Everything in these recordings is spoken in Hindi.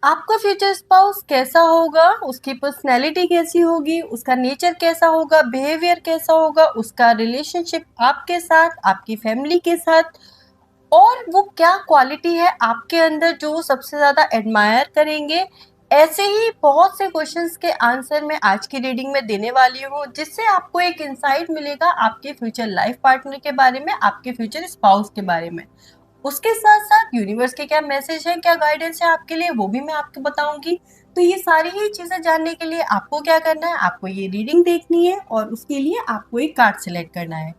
आपका फ्यूचर स्पाउस कैसा होगा, उसकी पर्सनैलिटी कैसी होगी, उसका नेचर कैसा होगा, बिहेवियर कैसा होगा, उसका रिलेशनशिप आपके साथ, आपकी फैमिली के साथ, और वो क्या क्वालिटी है आपके अंदर जो वो सबसे ज़्यादा एडमायर करेंगे। ऐसे ही बहुत से क्वेश्चंस के आंसर मैं आज की रीडिंग में देने वाली हूँ, जिससे आपको एक इंसाइट मिलेगा आपके फ्यूचर लाइफ पार्टनर के बारे में, आपके फ्यूचर स्पाउस के बारे में। उसके साथ साथ यूनिवर्स के क्या मैसेज है, क्या गाइडेंस है आपके लिए, वो भी मैं आपको बताऊंगी। तो ये सारी ही चीज़ें जानने के लिए आपको क्या करना है, आपको ये रीडिंग देखनी है और उसके लिए आपको एक कार्ड सेलेक्ट करना है।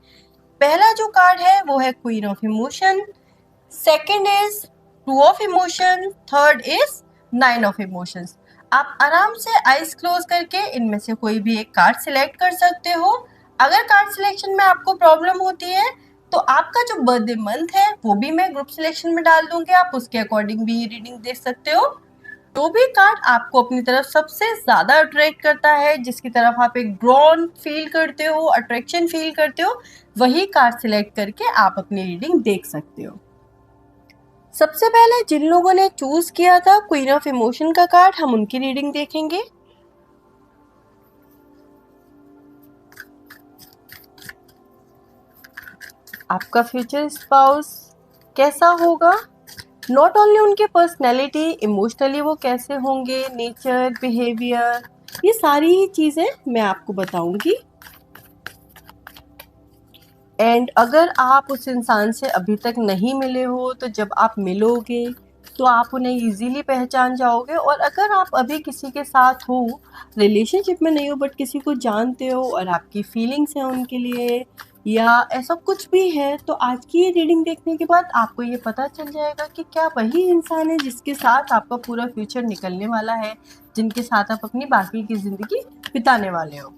पहला जो कार्ड है वो है queen of emotion, second is two of emotion, third is nine of emotions. आप आराम से आइज क्लोज करके इनमें से कोई भी एक कार्ड सिलेक्ट कर सकते हो। अगर कार्ड सिलेक्शन में आपको प्रॉब्लम होती है तो आपका जो बर्थडे मंथ है वो भी मैं ग्रुप सिलेक्शन में डाल दूंगी, आप उसके अकॉर्डिंग भी रीडिंग देख सकते हो। जो भी कार्ड आपको अपनी तरफ सबसे ज्यादा अट्रैक्ट करता है, जिसकी तरफ आप एक ड्रॉन फील करते हो, अट्रैक्शन फील करते हो, वही कार्ड सिलेक्ट करके आप अपनी रीडिंग देख सकते हो। सबसे पहले जिन लोगों ने चूज किया था क्वीन ऑफ इमोशन का कार्ड, हम उनकी रीडिंग देखेंगे। आपका फ्यूचर स्पाउस कैसा होगा, नॉट ओनली उनके पर्सनैलिटी, इमोशनली वो कैसे होंगे, नेचर, बिहेवियर, ये सारी ही चीज़ें मैं आपको बताऊंगी। एंड अगर आप उस इंसान से अभी तक नहीं मिले हो तो जब आप मिलोगे तो आप उन्हें इजीली पहचान जाओगे। और अगर आप अभी किसी के साथ हो, रिलेशनशिप में नहीं हो बट किसी को जानते हो और आपकी फीलिंग्स हैं उनके लिए या ऐसा कुछ भी है, तो आज की ये रीडिंग देखने के बाद आपको ये पता चल जाएगा कि क्या वही इंसान है जिसके साथ आपका पूरा फ्यूचर निकलने वाला है, जिनके साथ आप अपनी बाकी की ज़िंदगी बिताने वाले हो।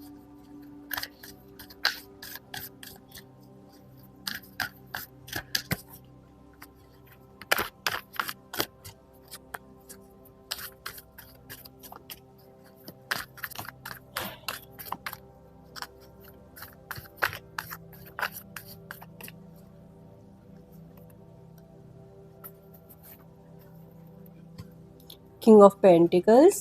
King of Pentacles,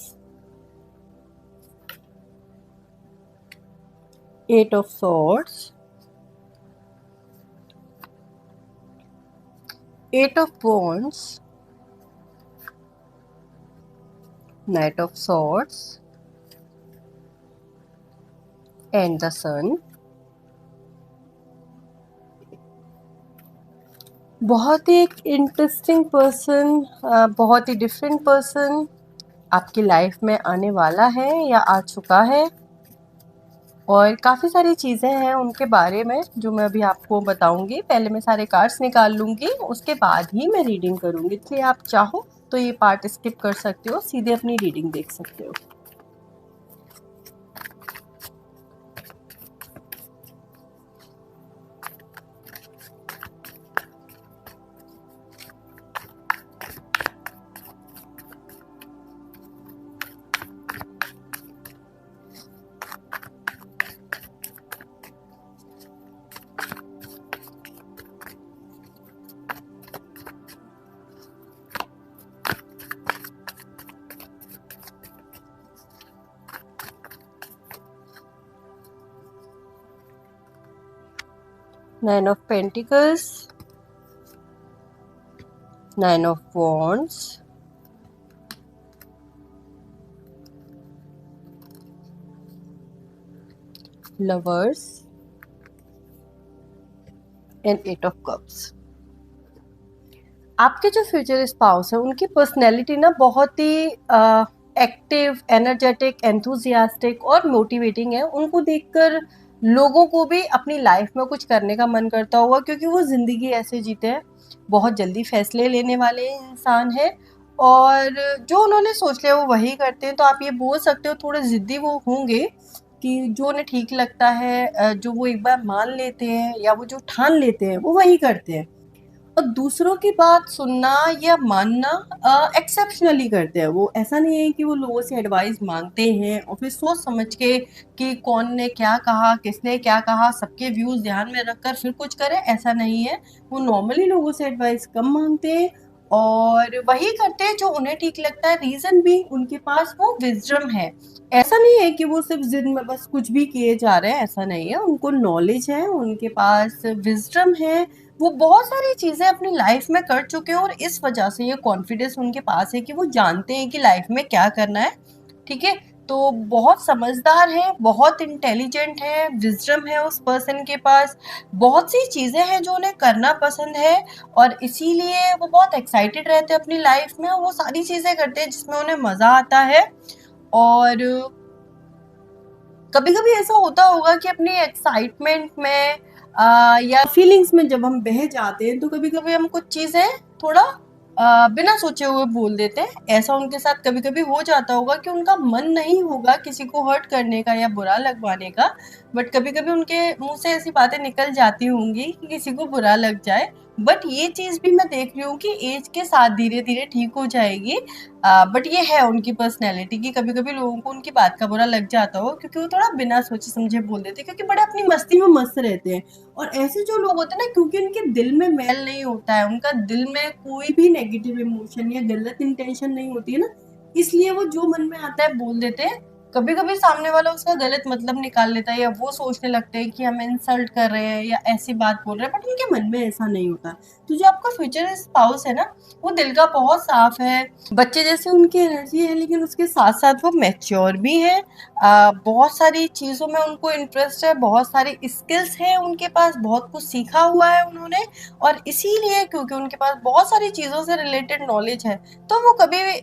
Eight of Swords, Eight of Wands, Knight of Swords, and the Sun। बहुत ही एक इंटरेस्टिंग पर्सन, बहुत ही डिफरेंट पर्सन आपकी लाइफ में आने वाला है या आ चुका है, और काफ़ी सारी चीज़ें हैं उनके बारे में जो मैं अभी आपको बताऊंगी। पहले मैं सारे कार्ड्स निकाल लूँगी, उसके बाद ही मैं रीडिंग करूँगी, इसलिए आप चाहो तो ये पार्ट स्किप कर सकते हो, सीधे अपनी रीडिंग देख सकते हो। Nine of Pentacles, Nine of Wands, Lovers, and Eight of Cups। आपके जो फ्यूचर स्पाउस है उनकी पर्सनैलिटी ना बहुत ही एक्टिव, एनर्जेटिक, एंथुजियास्टिक और मोटिवेटिंग है। उनको देखकर लोगों को भी अपनी लाइफ में कुछ करने का मन करता होगा, क्योंकि वो ज़िंदगी ऐसे जीते हैं, बहुत जल्दी फैसले लेने वाले इंसान हैं और जो उन्होंने सोच लिया वो वही करते हैं। तो आप ये बोल सकते हो थोड़े ज़िद्दी वो होंगे कि जो उन्हें ठीक लगता है, जो वो एक बार मान लेते हैं या वो जो ठान लेते हैं वो वही करते हैं। और दूसरों की बात सुनना या मानना एक्सेप्शनली करते हैं वो। ऐसा नहीं है कि वो लोगों से एडवाइस मांगते हैं और फिर सोच समझ के कि कौन ने क्या कहा, किसने क्या कहा, सबके व्यूज़ ध्यान में रखकर फिर कुछ करें, ऐसा नहीं है। वो नॉर्मली लोगों से एडवाइस कम मांगते हैं और वही करते हैं जो उन्हें ठीक लगता है। रीज़न भी उनके पास वो विज़डम है। ऐसा नहीं है कि वो सिर्फ़ ज़िद में बस कुछ भी किए जा रहे हैं, ऐसा नहीं है। उनको नॉलेज है, उनके पास विज़डम है, वो बहुत सारी चीज़ें अपनी लाइफ़ में कर चुके हैं और इस वजह से ये कॉन्फिडेंस उनके पास है कि वो जानते हैं कि लाइफ़ में क्या करना है, ठीक है? तो बहुत समझदार हैं, बहुत इंटेलिजेंट हैं, विज़डम है उस पर्सन के पास, बहुत सी चीज़ें हैं जो उन्हें करना पसंद है और इसीलिए वो बहुत एक्साइटेड रहते हैं अपनी लाइफ में। वो सारी चीज़ें करते हैं जिसमें उन्हें मज़ा आता है। और कभी-कभी ऐसा होता होगा कि अपनी एक्साइटमेंट में या फीलिंग्स में जब हम बह जाते हैं तो कभी-कभी हम कुछ चीज़ें थोड़ा बिना सोचे हुए बोल देते हैं। ऐसा उनके साथ कभी-कभी हो जाता होगा कि उनका मन नहीं होगा किसी को हर्ट करने का या बुरा लगवाने का, बट कभी-कभी उनके मुँह से ऐसी बातें निकल जाती होंगी कि किसी को बुरा लग जाए। बट ये चीज़ भी मैं देख रही हूँ कि एज के साथ धीरे-धीरे ठीक हो जाएगी। बट ये है उनकी पर्सनैलिटी कि कभी-कभी लोगों को उनकी बात का बुरा लग जाता हो क्योंकि वो थोड़ा बिना सोचे-समझे बोल देते हैं क्योंकि बड़े अपनी मस्ती में मस्त रहते हैं। और ऐसे जो लोग होते हैं ना, क्योंकि उनके दिल में मैल नहीं होता है, उनका दिल में कोई भी नेगेटिव इमोशन या गलत इंटेंशन नहीं होती है ना, इसलिए वो जो मन में आता है बोल देते हैं। कभी-कभी सामने वाला उसका गलत मतलब निकाल लेता है या वो सोचने लगते हैं कि हमें इंसल्ट कर रहे हैं या ऐसी बात बोल रहे हैं, बट उनके मन में ऐसा नहीं होता। तो जो आपका फ्यूचर स्पाउस है ना, वो दिल का बहुत साफ है, बच्चे जैसे उनकी एनर्जी है, लेकिन उसके साथ-साथ वो मैच्योर भी हैं। बहुत सारी चीज़ों में उनको इंटरेस्ट है, बहुत सारी स्किल्स हैं उनके पास, बहुत कुछ सीखा हुआ है उन्होंने और इसीलिए क्योंकि उनके पास बहुत सारी चीज़ों से रिलेटेड नॉलेज है, तो वो कभी भी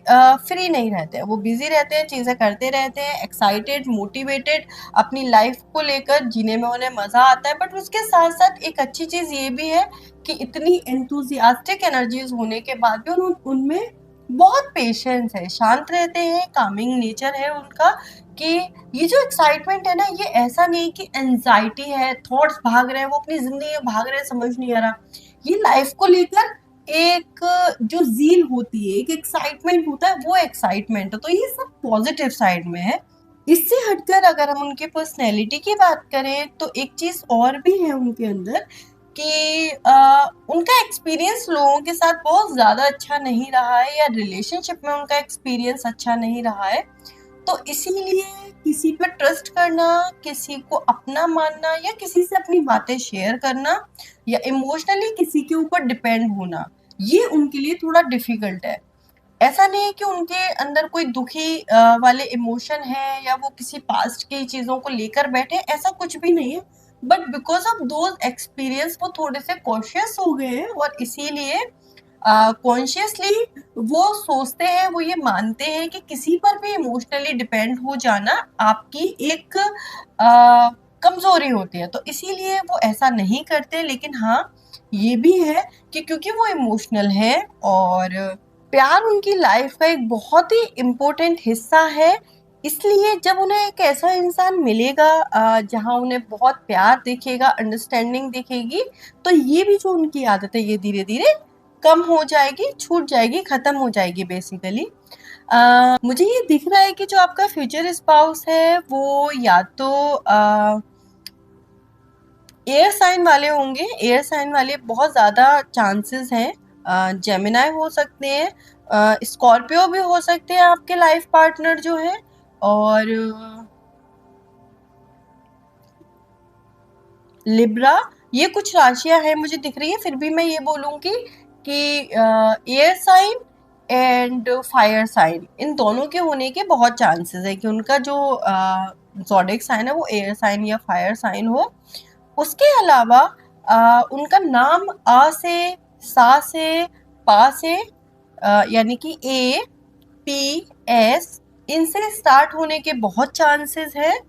फ्री नहीं रहते हैं। वो बिज़ी रहते हैं, चीज़ें करते रहते हैं, एक्साइटेड, मोटिवेटेड, अपनी लाइफ़ को लेकर जीने में उन्हें मज़ा आता है। बट उसके साथ-साथ एक अच्छी चीज़ ये भी है कि इतनी एंथुसियास्टिक एनर्जीज़ होने के बाद भी उनमें बहुत पेशेंस है, शांत रहते हैं, कामिंग नेचर है उनका कि ये जो एक्साइटमेंट है ना, ये ऐसा नहीं कि एंजाइटी है, थॉट्स भाग रहे हैं, वो अपनी ज़िंदगी में भाग रहे हैं, समझ नहीं आ रहा। ये लाइफ को लेकर एक जो ज़ील होती है, एक एक्साइटमेंट होता है, वो एक्साइटमेंट है। तो ये सब पॉज़िटिव साइड में है। इससे हटकर अगर हम उनकी पर्सनैलिटी की बात करें, तो एक चीज़ और भी है उनके अंदर कि उनका एक्सपीरियंस लोगों के साथ बहुत ज़्यादा अच्छा नहीं रहा है या रिलेशनशिप में उनका एक्सपीरियंस अच्छा नहीं रहा है। तो इसीलिए किसी पे ट्रस्ट करना, किसी को अपना मानना या किसी से अपनी बातें शेयर करना या इमोशनली किसी के ऊपर डिपेंड होना, ये उनके लिए थोड़ा डिफ़िकल्ट है। ऐसा नहीं है कि उनके अंदर कोई दुखी वाले इमोशन है या वो किसी पास्ट की चीज़ों को लेकर बैठे, ऐसा कुछ भी नहीं है। But because of those experience वो थोड़े से कॉशियस हो गए हैं और इसीलिए कॉन्शियसली वो सोचते हैं, वो ये मानते हैं कि किसी पर भी इमोशनली डिपेंड हो जाना आपकी एक कमज़ोरी होती है। तो इसीलिए वो ऐसा नहीं करते, लेकिन हाँ, ये भी है कि क्योंकि वो इमोशनल हैं और प्यार उनकी लाइफ का एक बहुत ही इम्पोर्टेंट हिस्सा है, इसलिए जब उन्हें एक ऐसा इंसान मिलेगा जहाँ उन्हें बहुत प्यार दिखेगा, अंडरस्टैंडिंग दिखेगी, तो ये भी जो उनकी आदत है, ये धीरे-धीरे कम हो जाएगी, छूट जाएगी, खत्म हो जाएगी बेसिकली। मुझे ये दिख रहा है कि जो आपका फ्यूचर स्पाउस है, वो या तो एयर साइन वाले होंगे। एयर साइन वाले बहुत ज़्यादा चांसेस हैं। जेमिनी हो सकते हैं, स्कॉर्पियो भी हो सकते हैं आपके लाइफ पार्टनर जो हैं, और लिब्रा, ये कुछ राशियां हैं मुझे दिख रही है। फिर भी मैं ये बोलूँगी कि air sign and fire sign, इन दोनों के होने के बहुत चांसेस है कि उनका जो ज़ोडिएक साइन है वो एयर साइन या फायर साइन हो। उसके अलावा उनका नाम आ से, सा से, पा से, यानी कि ए, पी, एस, इनसे स्टार्ट होने के बहुत चांसेस हैं।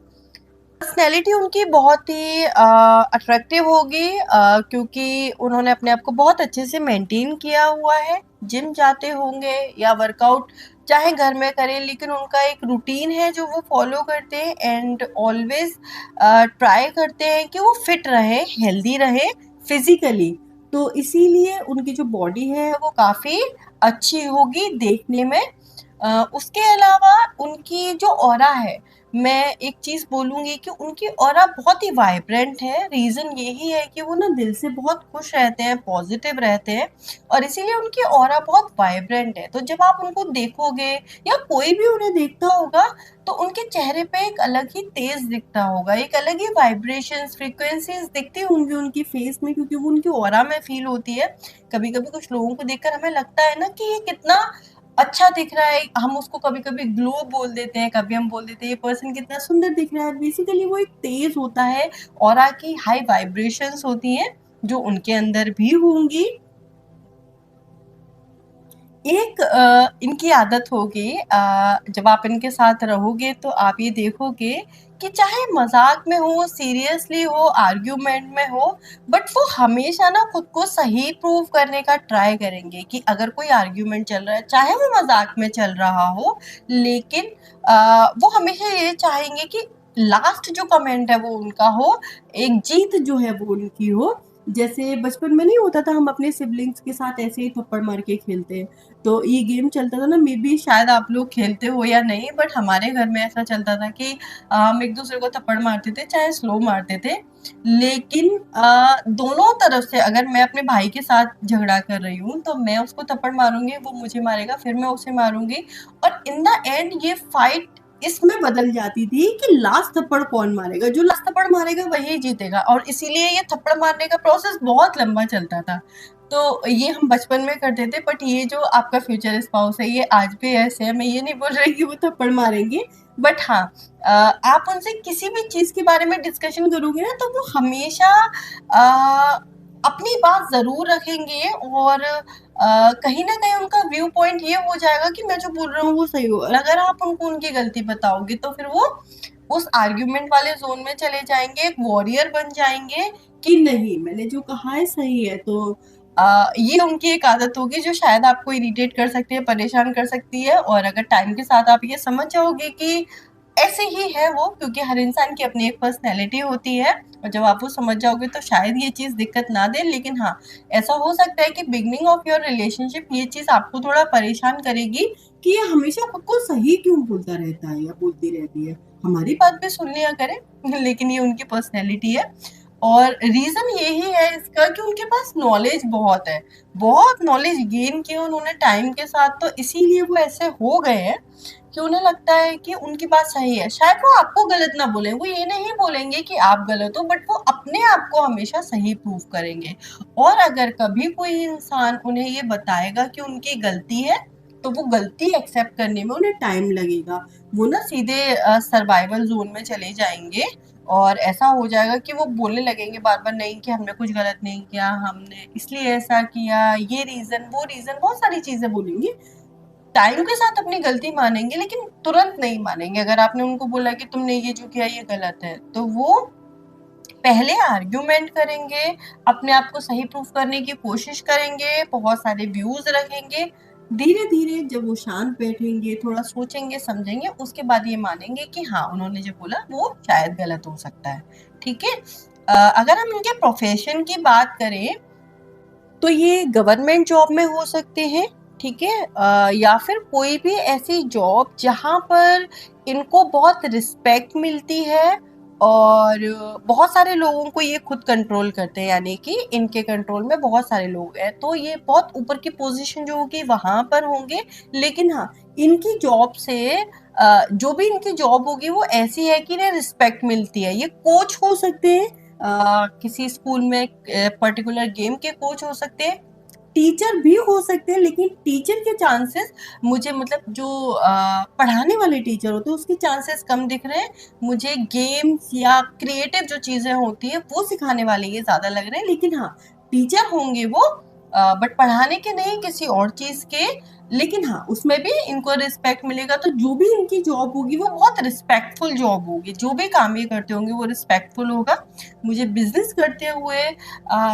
पर्सनैलिटी उनकी बहुत ही अट्रैक्टिव होगी क्योंकि उन्होंने अपने आप को बहुत अच्छे से मेंटेन किया हुआ है। जिम जाते होंगे या वर्कआउट चाहे घर में करें, लेकिन उनका एक रूटीन है जो वो फॉलो करते हैं एंड ऑलवेज ट्राई करते हैं कि वो फिट रहे, हेल्दी रहे फिजिकली। तो इसीलिए उनकी जो बॉडी है वो काफ़ी अच्छी होगी देखने में। उसके अलावा उनकी जो ऑरा है मैं एक चीज़ बोलूँगी कि उनकी ऑरा बहुत ही वाइब्रेंट है। रीज़न यही है कि वो ना दिल से बहुत खुश रहते हैं, पॉज़िटिव रहते हैं और इसीलिए उनकी ऑरा बहुत वाइब्रेंट है। तो जब आप उनको देखोगे या कोई भी उन्हें देखता होगा, तो उनके चेहरे पे एक अलग ही तेज़ दिखता होगा, एक अलग ही वाइब्रेशंस, फ्रीक्वेंसीज़ दिखती होंगी उनकी फेस में, क्योंकि वो उनकी ऑरा में फ़ील होती है। कभी-कभी कुछ लोगों को देखकर हमें लगता है ना कि ये कितना अच्छा दिख रहा है, हम उसको कभी-कभी ग्लो बोल देते हैं, कभी हम बोल देते हैं ये पर्सन कितना सुंदर दिख रहा है। बेसिकली वो एक तेज़ होता है, ऑरा की हाई वाइब्रेशंस होती हैं, जो उनके अंदर भी होंगी। एक इनकी आदत होगी, जब आप इनके साथ रहोगे तो आप ये देखोगे कि चाहे मज़ाक में हो, सीरियसली हो, आर्ग्यूमेंट में हो, बट वो हमेशा ना खुद को सही प्रूव करने का ट्राई करेंगे कि अगर कोई आर्ग्यूमेंट चल रहा है, चाहे वो मज़ाक में चल रहा हो, लेकिन वो हमेशा ये चाहेंगे कि लास्ट जो कमेंट है वो उनका हो, एक जीत जो है वो उनकी हो। जैसे बचपन में नहीं होता था, हम अपने सिबलिंग्स के साथ ऐसे ही थप्पड़ मार के खेलते हैं। तो ये गेम चलता था ना, मे बी शायद आप लोग खेलते हो या नहीं, बट हमारे घर में ऐसा चलता था कि हम एक दूसरे को थप्पड़ मारते थे, चाहे स्लो मारते थे, लेकिन दोनों तरफ से अगर मैं अपने भाई के साथ झगड़ा कर रही हूँ तो मैं उसको थप्पड़ मारूंगी, वो मुझे मारेगा, फिर मैं उसे मारूंगी और इन द एंड ये फाइट इसमें बदल जाती थी कि लास्ट थप्पड़ कौन मारेगा, जो लास्ट थप्पड़ मारेगा वही जीतेगा। और इसीलिए ये थप्पड़ मारने का प्रोसेस बहुत लंबा चलता था। तो ये हम बचपन में करते थे, बट ये जो आपका फ्यूचर स्पाउस है ये आज भी ऐसे है। मैं ये नहीं बोल रही कि वो थप्पड़ मारेंगे, बट हाँ, आप उनसे किसी भी चीज़ के बारे में डिस्कशन करोगे ना तो वो हमेशा अपनी बात ज़रूर रखेंगे और कहीं न कहीं उनका व्यू पॉइंट ये हो जाएगा कि मैं जो बोल रहा हूँ वो सही हो, और अगर आप उनको उनकी गलती बताओगे तो फिर वो उस आर्ग्यूमेंट वाले ज़ोन में चले जाएँगे, एक वॉरियर बन जाएँगे कि नहीं, मैंने जो कहा है सही है। तो ये उनकी एक आदत होगी जो शायद आपको इरिटेट कर सकती है, परेशान कर सकती है, और अगर टाइम के साथ आप ये समझ जाओगे कि ऐसे ही है वो, क्योंकि हर इंसान की अपनी एक पर्सनैलिटी होती है, और जब आप वो समझ जाओगे तो शायद ये चीज़ दिक्कत ना दे। लेकिन हाँ, ऐसा हो सकता है कि बिगिनिंग ऑफ योर रिलेशनशिप ये चीज़ आपको थोड़ा परेशान करेगी कि ये हमेशा खुद को सही क्यों बोलता रहता है या बोलती रहती है। हमारी बात भी सुन लिया करे लेकिन ये उनकी पर्सनैलिटी है। और रीज़न यही है इसका कि उनके पास नॉलेज बहुत है, बहुत नॉलेज गेन की उन्होंने टाइम के साथ, तो इसीलिए वो ऐसे हो गए हैं कि उन्हें लगता है कि उनकी बात सही है। शायद वो आपको गलत ना बोलें, वो ये नहीं बोलेंगे कि आप गलत हो, बट वो अपने आप को हमेशा सही प्रूव करेंगे। और अगर कभी कोई इंसान उन्हें ये बताएगा कि उनकी गलती है, तो वो गलती एक्सेप्ट करने में उन्हें टाइम लगेगा। वो ना सीधे सर्वाइवल ज़ोन में चले जाएँगे और ऐसा हो जाएगा कि वो बोलने लगेंगे बार-बार, नहीं कि हमने कुछ गलत नहीं किया, हमने इसलिए ऐसा किया, ये रीज़न, वो रीज़न, बहुत सारी चीज़ें बोलेंगे। टाइम के साथ अपनी गलती मानेंगे लेकिन तुरंत नहीं मानेंगे। अगर आपने उनको बोला कि तुमने ये जो किया ये गलत है, तो वो पहले आर्ग्यूमेंट करेंगे, अपने आप को सही प्रूफ करने की कोशिश करेंगे, बहुत सारे व्यूज़ रखेंगे। धीरे-धीरे जब वो शांत बैठेंगे, थोड़ा सोचेंगे, समझेंगे, उसके बाद ये मानेंगे कि हाँ, उन्होंने जो बोला वो शायद गलत हो सकता है। ठीक है? अगर हम इनके प्रोफ़ेशन की बात करें तो ये गवर्नमेंट जॉब में हो सकते हैं, ठीक है? या फिर कोई भी ऐसी जॉब जहाँ पर इनको बहुत रिस्पेक्ट मिलती है और बहुत सारे लोगों को ये खुद कंट्रोल करते हैं, यानी कि इनके कंट्रोल में बहुत सारे लोग हैं, तो ये बहुत ऊपर की पोजीशन जो होगी वहाँ पर होंगे। लेकिन हाँ, इनकी जॉब से जो भी इनकी जॉब होगी वो ऐसी है कि इन्हें रिस्पेक्ट मिलती है। ये कोच हो सकते हैं, किसी स्कूल में पर्टिकुलर गेम के कोच हो सकते हैं, टीचर भी हो सकते हैं, लेकिन टीचर के चांसेस मुझे, मतलब जो पढ़ाने वाले टीचर होते हैं उसके चांसेस कम दिख रहे हैं। मुझे गेम्स या क्रिएटिव जो चीज़ें होती हैं वो सिखाने वाले ये ज़्यादा लग रहे हैं। लेकिन हाँ, टीचर होंगे वो, बट पढ़ाने के नहीं, किसी और चीज़ के। लेकिन हाँ, उसमें भी इनको रिस्पेक्ट मिलेगा, तो जो भी इनकी जॉब होगी वो बहुत रिस्पेक्टफुल जॉब होगी, जो भी काम ये करते होंगे वो रिस्पेक्टफुल होगा। मुझे बिजनेस करते हुए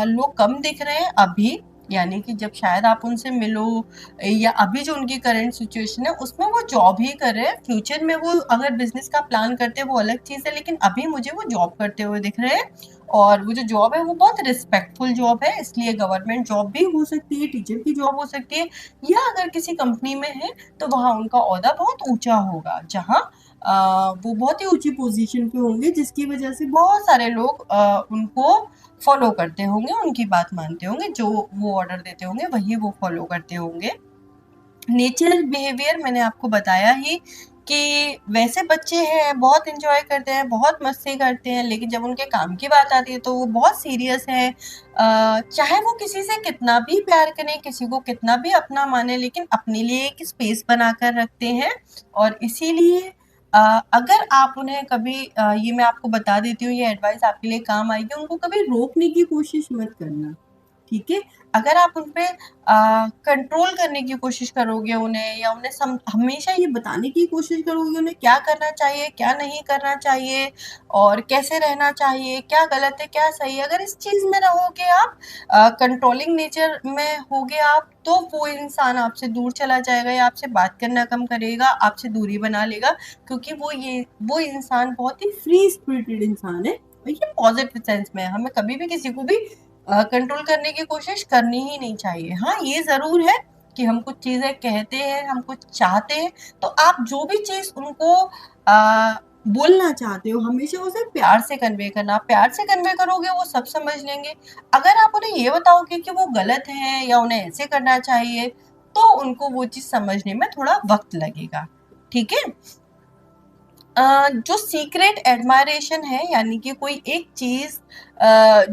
लोग कम दिख रहे हैं अभी, यानी कि जब शायद आप उनसे मिलो या अभी जो उनकी करंट सिचुएशन है उसमें वो जॉब ही कर रहे हैं। फ्यूचर में वो अगर बिजनेस का प्लान करते हैं वो अलग चीज़ है, लेकिन अभी मुझे वो जॉब करते हुए दिख रहे हैं। और वो जो जॉब है वो बहुत रिस्पेक्टफुल जॉब है, इसलिए गवर्नमेंट जॉब भी हो सकती है, टीचर की जॉब हो सकती है, या अगर किसी कंपनी में है तो वहाँ उनका ओहदा बहुत ऊंचा होगा, जहाँ वो बहुत ही ऊंची पोजीशन पे होंगे, जिसकी वजह से बहुत सारे लोग उनको फॉलो करते होंगे, उनकी बात मानते होंगे, जो वो ऑर्डर देते होंगे वही वो फॉलो करते होंगे। नेचर बिहेवियर मैंने आपको बताया ही कि वैसे बच्चे हैं, बहुत एंजॉय करते हैं, बहुत मस्ती करते हैं, लेकिन जब उनके काम की बात आती है तो वो बहुत सीरियस है। चाहे वो किसी से कितना भी प्यार करें, किसी को कितना भी अपना माने, लेकिन अपने लिए एक स्पेस बनाकर रखते हैं। और इसीलिए अगर आप उन्हें कभी ये मैं आपको बता देती हूँ, ये एडवाइस आपके लिए काम आएगी, उनको कभी रोकने की कोशिश मत करना, ठीक है? अगर आप उन पे कंट्रोल करने की कोशिश करोगे उन्हें, या उन्हें हमेशा ये बताने की कोशिश करोगे उन्हें क्या करना चाहिए, क्या नहीं करना चाहिए, और कैसे रहना चाहिए, क्या गलत है, क्या सही है, अगर इस चीज़ में रहोगे आप, कंट्रोलिंग नेचर में होगे आप, तो वो इंसान आपसे दूर चला जाएगा या आपसे बात करना कम करेगा, आपसे दूरी बना लेगा, क्योंकि वो इंसान बहुत ही फ्री स्पिरिटेड इंसान है। ये पॉजिटिव सेंस में है, हमें कभी भी किसी को भी कंट्रोल करने की कोशिश करनी ही नहीं चाहिए। हाँ, ये ज़रूर है कि हम कुछ चीज़ें कहते हैं, हम कुछ चाहते हैं, तो आप जो भी चीज़ उनको बोलना चाहते हो, हमेशा उसे प्यार से कन्वे करना। आप प्यार से कन्वे करोगे, वो सब समझ लेंगे। अगर आप उन्हें ये बताओगे कि वो गलत है या उन्हें ऐसे करना चाहिए, तो उनको वो चीज़ समझने में थोड़ा वक़्त लगेगा, ठीक है? जो सीक्रेट एडमायरेशन है, यानी कि कोई एक चीज़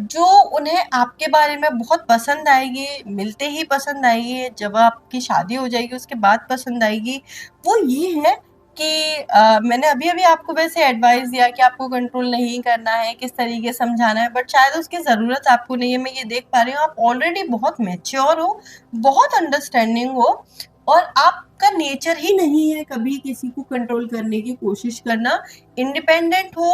जो उन्हें आपके बारे में बहुत पसंद आएगी, मिलते ही पसंद आएगी, जब आपकी शादी हो जाएगी उसके बाद पसंद आएगी, वो ये है कि मैंने अभी-अभी आपको वैसे एडवाइस दिया कि आपको कंट्रोल नहीं करना है, किस तरीके समझाना है, बट शायद उसकी ज़रूरत आपको नहीं है, मैं ये देख पा रही हूँ। आप ऑलरेडी बहुत मैच्योर हो, बहुत अंडरस्टैंडिंग हो, और आपका नेचर ही नहीं है कभी किसी को कंट्रोल करने की कोशिश करना। इंडिपेंडेंट हो,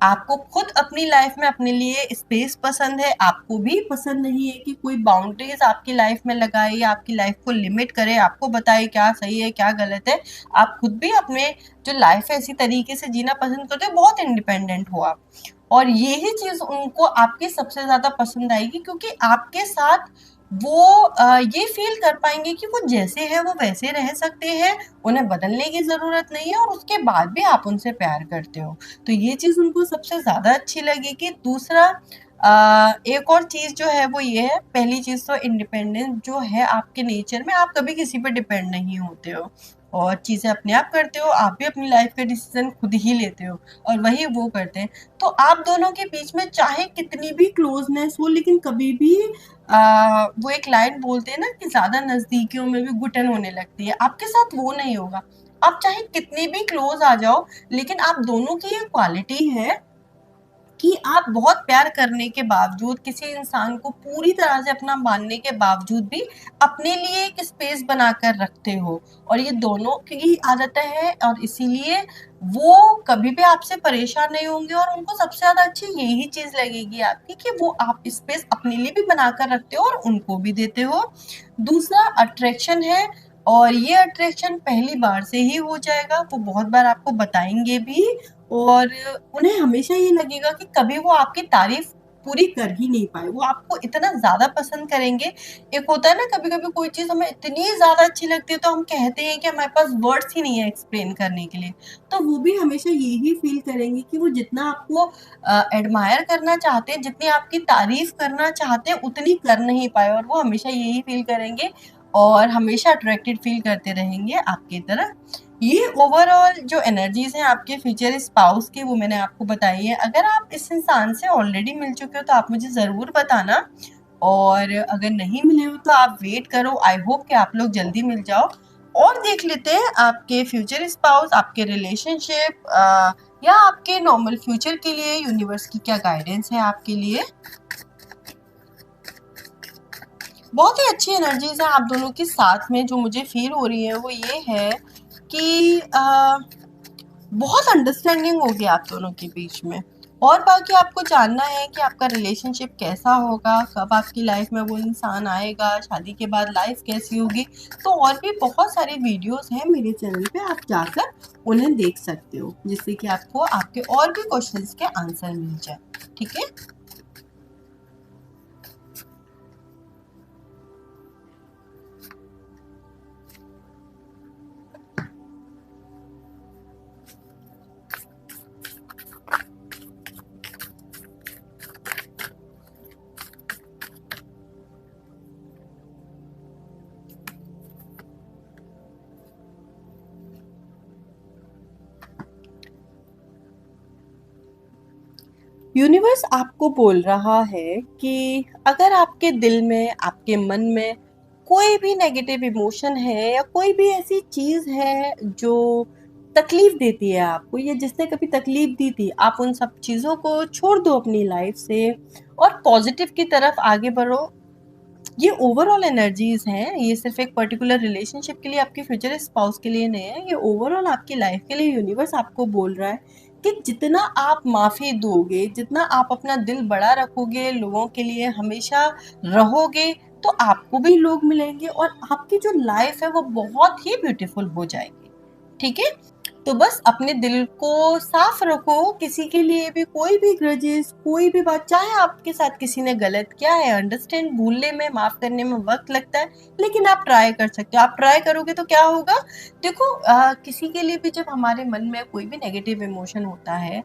आपको खुद अपनी लाइफ में अपने लिए स्पेस पसंद है, आपको भी पसंद नहीं है कि कोई बाउंड्रीज आपकी लाइफ में लगाए या आपकी लाइफ को लिमिट करे, आपको बताए क्या सही है क्या गलत है। आप खुद भी अपने जो लाइफ है इसी तरीके से जीना पसंद करते हो, बहुत इंडिपेंडेंट हो आप, और यही चीज उनको आपकी सबसे ज्यादा पसंद आएगी, क्योंकि आपके साथ वो ये फ़ील कर पाएँगे कि वो जैसे हैं वो वैसे रह सकते हैं, उन्हें बदलने की ज़रूरत नहीं है, और उसके बाद भी आप उनसे प्यार करते हो। तो ये चीज़ उनको सबसे ज़्यादा अच्छी लगेगी। दूसरा एक और चीज़ जो है वो ये है, पहली चीज़ तो इंडिपेंडेंस जो है आपके नेचर में, आप कभी किसी पे डिपेंड नहीं होते हो और चीज़ें अपने आप करते हो, आप भी अपनी लाइफ़ के डिसीज़न खुद ही लेते हो और वही वो करते हैं। तो आप दोनों के बीच में चाहे कितनी भी क्लोज़नेस हो, लेकिन कभी भी वो एक लाइन बोलते हैं ना कि ज़्यादा नज़दीकियों में भी घुटन होने लगती है, आपके साथ वो नहीं होगा। आप चाहे कितने भी क्लोज़ आ जाओ, लेकिन आप दोनों की ये क्वालिटी है कि आप बहुत प्यार करने के बावजूद, किसी इंसान को पूरी तरह से अपना मानने के बावजूद भी अपने लिए एक स्पेस बनाकर रखते हो, और ये दोनों की आदतें हैं, और इसीलिए वो कभी भी आपसे परेशान नहीं होंगे, और उनको सबसे ज़्यादा अच्छी यही चीज़ लगेगी आपकी कि वो आप स्पेस अपने लिए भी बनाकर रखते हो और उनको भी देते हो। दूसरा अट्रैक्शन है, और ये अट्रैक्शन पहली बार से ही हो जाएगा, वो बहुत बार आपको बताएँगे भी, और उन्हें हमेशा ये लगेगा कि कभी वो आपकी तारीफ पूरी कर ही नहीं पाए, वो आपको इतना ज़्यादा पसंद करेंगे। एक होता है ना, कभी-कभी कोई चीज़ हमें इतनी ज़्यादा अच्छी लगती है तो हम कहते हैं कि हमारे पास वर्ड्स ही नहीं है एक्सप्लेन करने के लिए। तो वो भी हमेशा यही फ़ील करेंगे कि वो जितना आपको एडमायर करना चाहते हैं, जितनी आपकी तारीफ करना चाहते हैं, उतनी कर नहीं पाए, और वो हमेशा यही फ़ील करेंगे और हमेशा अट्रैक्टेड फ़ील करते रहेंगे आपकी तरफ। ये ओवरऑल जो एनर्जीज़ हैं आपके फ्यूचर स्पाउस की, वो मैंने आपको बताई है। अगर आप इस इंसान से ऑलरेडी मिल चुके हो तो आप मुझे ज़रूर बताना, और अगर नहीं मिले हो तो आप वेट करो। आई होप कि आप लोग जल्दी मिल जाओ, और देख लेते हैं आपके फ्यूचर स्पाउस, आपके रिलेशनशिप या आपके नॉर्मल फ्यूचर के लिए यूनिवर्स की क्या गाइडेंस है आपके लिए। बहुत ही अच्छी एनर्जीज़ हैं आप दोनों के साथ में, जो मुझे फ़ील हो रही है वो ये है कि बहुत अंडरस्टैंडिंग होगी आप दोनों के बीच में। और बाकी आपको जानना है कि आपका रिलेशनशिप कैसा होगा, कब आपकी लाइफ में वो इंसान आएगा, शादी के बाद लाइफ कैसी होगी, तो और भी बहुत सारी वीडियोस हैं मेरे चैनल पे, आप जाकर उन्हें देख सकते हो, जिससे कि आपको आपके और भी क्वेश्चंस के आंसर मिल जाए, ठीक है? यूनिवर्स आपको बोल रहा है कि अगर आपके दिल में, आपके मन में कोई भी नेगेटिव इमोशन है या कोई भी ऐसी चीज़ है जो तकलीफ देती है आपको या जिसने कभी तकलीफ दी थी, आप उन सब चीज़ों को छोड़ दो अपनी लाइफ से और पॉजिटिव की तरफ आगे बढ़ो। ये ओवरऑल एनर्जीज हैं, ये सिर्फ एक पर्टिकुलर रिलेशनशिप के लिए, आपके फ्यूचर स्पाउस के लिए नहीं है, ये ओवरऑल आपकी लाइफ के लिए यूनिवर्स आपको बोल रहा है कि जितना आप माफ़ी दोगे, जितना आप अपना दिल बड़ा रखोगे, लोगों के लिए हमेशा रहोगे, तो आपको भी लोग मिलेंगे और आपकी जो लाइफ है वो बहुत ही ब्यूटीफुल हो जाएगी। ठीक है, तो बस अपने दिल को साफ रखो, किसी के लिए भी कोई भी ग्रजेस, कोई भी बात, चाहे आपके साथ किसी ने गलत किया है, अंडरस्टैंड, भूलने में, माफ करने में वक्त लगता है, लेकिन आप ट्राई कर सकते हो। आप ट्राई करोगे तो क्या होगा, देखो किसी के लिए भी जब हमारे मन में कोई भी नेगेटिव इमोशन होता है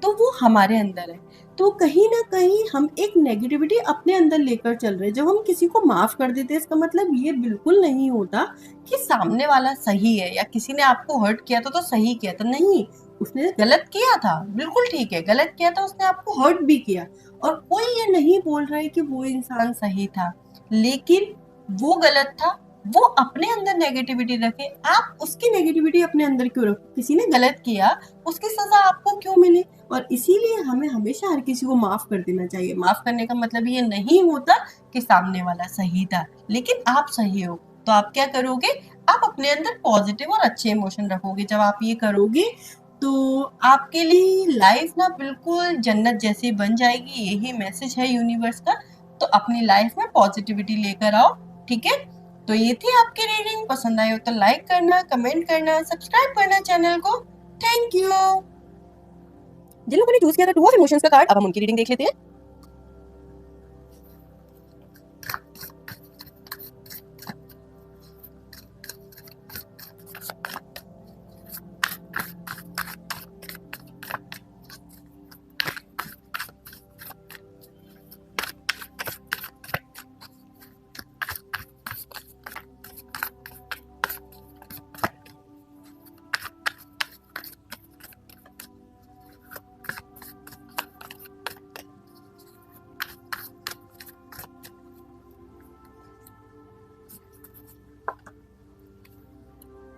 तो वो हमारे अंदर है, तो कहीं ना कहीं हम एक नेगेटिविटी अपने अंदर लेकर चल रहे हैं। जब हम किसी को माफ कर देते हैं, इसका मतलब ये बिल्कुल नहीं होता कि सामने वाला सही है या किसी ने आपको हर्ट किया था तो सही किया था। नहीं, उसने गलत किया था, बिल्कुल ठीक है, गलत किया था, उसने आपको हर्ट भी किया, और कोई ये नहीं बोल रहा है कि वो इंसान सही था, लेकिन वो गलत था। वो अपने अंदर नेगेटिविटी रखे, आप उसकी नेगेटिविटी अपने अंदर क्यों रखो? किसी ने गलत किया, उसकी सजा आपको क्यों मिले? और इसीलिए हमें हमेशा हर किसी को माफ कर देना चाहिए। माफ करने का मतलब ये नहीं होता कि सामने वाला सही था, लेकिन आप सही हो, तो आप क्या करोगे, आप अपने अंदर पॉजिटिव और अच्छे इमोशन रखोगे। जब आप ये करोगे तो आपके लिए लाइफ ना बिल्कुल जन्नत जैसी बन जाएगी। यही मैसेज है यूनिवर्स का। तो अपनी लाइफ में पॉजिटिविटी लेकर आओ। ठीक है, तो ये थी आपकी रीडिंग। पसंद आई हो तो लाइक करना, कमेंट करना, सब्सक्राइब करना चैनल को। Thank you. जिन लोगों ने चूज किया था टू ऑफ इमोशंस का कार्ड, अब हम उनकी रीडिंग देख लेते हैं।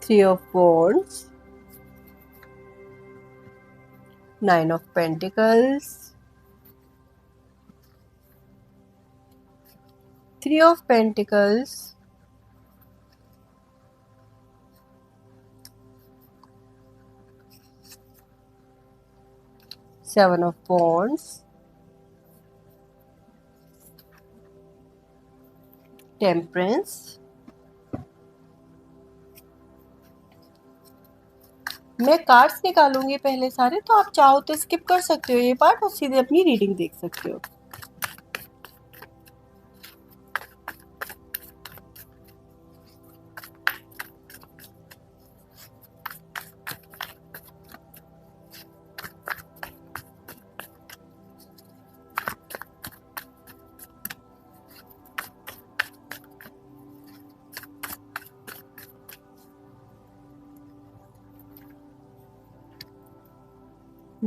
Three of Wands, Nine of Pentacles, Three of Pentacles, Seven of Wands, Temperance। मैं कार्ड्स निकालूंगी पहले सारे, तो आप चाहो तो स्किप कर सकते हो ये पार्ट और सीधे अपनी रीडिंग देख सकते हो।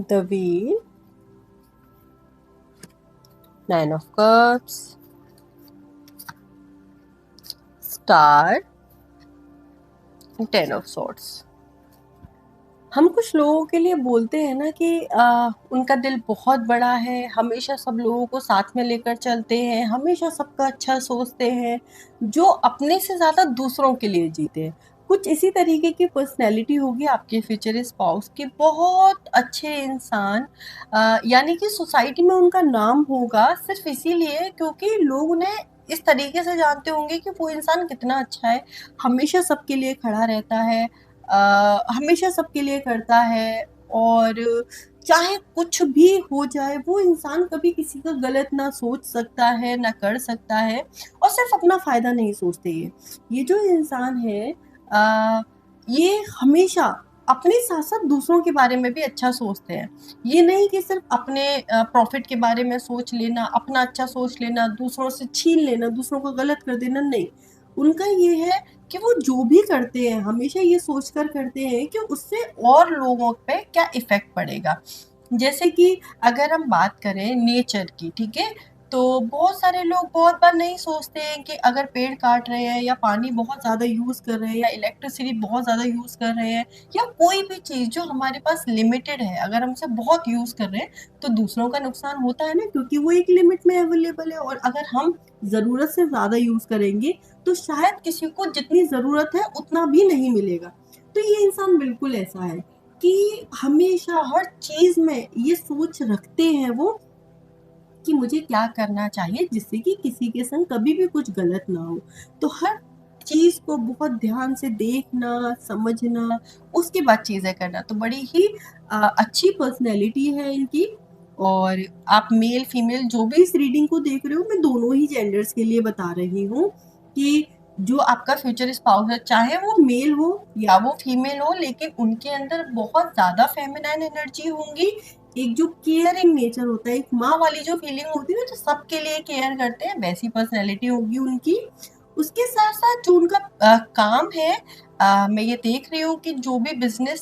The Wheel, Nine of Cups, Star, Ten of Swords। हम कुछ लोगों के लिए बोलते हैं ना कि उनका दिल बहुत बड़ा है, हमेशा सब लोगों को साथ में लेकर चलते हैं, हमेशा सबका अच्छा सोचते हैं, जो अपने से ज़्यादा दूसरों के लिए जीते हैं। कुछ इसी तरीके की पर्सनैलिटी होगी आपके फ्यूचर स्पाउस की। बहुत अच्छे इंसान, यानी कि सोसाइटी में उनका नाम होगा सिर्फ इसीलिए क्योंकि लोग उन्हें इस तरीके से जानते होंगे कि वो इंसान कितना अच्छा है, हमेशा सबके लिए खड़ा रहता है, हमेशा सबके लिए करता है, और चाहे कुछ भी हो जाए वो इंसान कभी किसी का गलत ना सोच सकता है ना कर सकता है, और सिर्फ अपना फायदा नहीं सोचते। ये जो इंसान है ये हमेशा अपने साथ साथ दूसरों के बारे में भी अच्छा सोचते हैं। ये नहीं कि सिर्फ अपने प्रॉफिट के बारे में सोच लेना, अपना अच्छा सोच लेना, दूसरों से छीन लेना, दूसरों को गलत कर देना, नहीं। उनका ये है कि वो जो भी करते हैं हमेशा ये सोचकर करते हैं कि उससे और लोगों पे क्या इफेक्ट पड़ेगा। जैसे कि अगर हम बात करें नेचर की, ठीक है? तो बहुत सारे लोग बहुत बार नहीं सोचते हैं कि अगर पेड़ काट रहे हैं या पानी बहुत ज़्यादा यूज़ कर रहे हैं या इलेक्ट्रिसिटी बहुत ज़्यादा यूज़ कर रहे हैं या कोई भी चीज़ जो हमारे पास लिमिटेड है, अगर हम उसे बहुत यूज़ कर रहे हैं, तो दूसरों का नुकसान होता है ना, क्योंकि वो एक लिमिट में अवेलेबल है। और अगर हम ज़रूरत से ज़्यादा यूज़ करेंगे, तो शायद किसी को जितनी ज़रूरत है उतना भी नहीं मिलेगा। तो ये इंसान बिल्कुल ऐसा है कि हमेशा हर चीज़ में ये सोच रखते हैं वो कि मुझे क्या करना चाहिए जिससे कि किसी के संग कभी भी कुछ गलत ना हो। तो हर चीज़ को बहुत ध्यान से देखना, समझना, उसके बाद चीज़ें करना, तो बड़ी ही अच्छी पर्सनैलिटी है इनकी। और आप मेल फीमेल जो भी इस रीडिंग को देख रहे हो, मैं दोनों ही जेंडर्स के लिए बता रही हूँ कि जो आपका फ्यूचर स्पाउस है, चाहे वो मेल हो या वो फीमेल हो, लेकिन उनके अंदर बहुत ज़्यादा फेमिनाइन एनर्जी होंगी। एक जो केयरिंग नेचर होता है, एक माँ वाली जो फीलिंग होती है ना, जो सबके लिए केयर करते हैं, वैसी पर्सनैलिटी होगी उनकी। उसके साथ-साथ जो उनका काम है, मैं ये देख रही हूँ कि जो भी बिज़नेस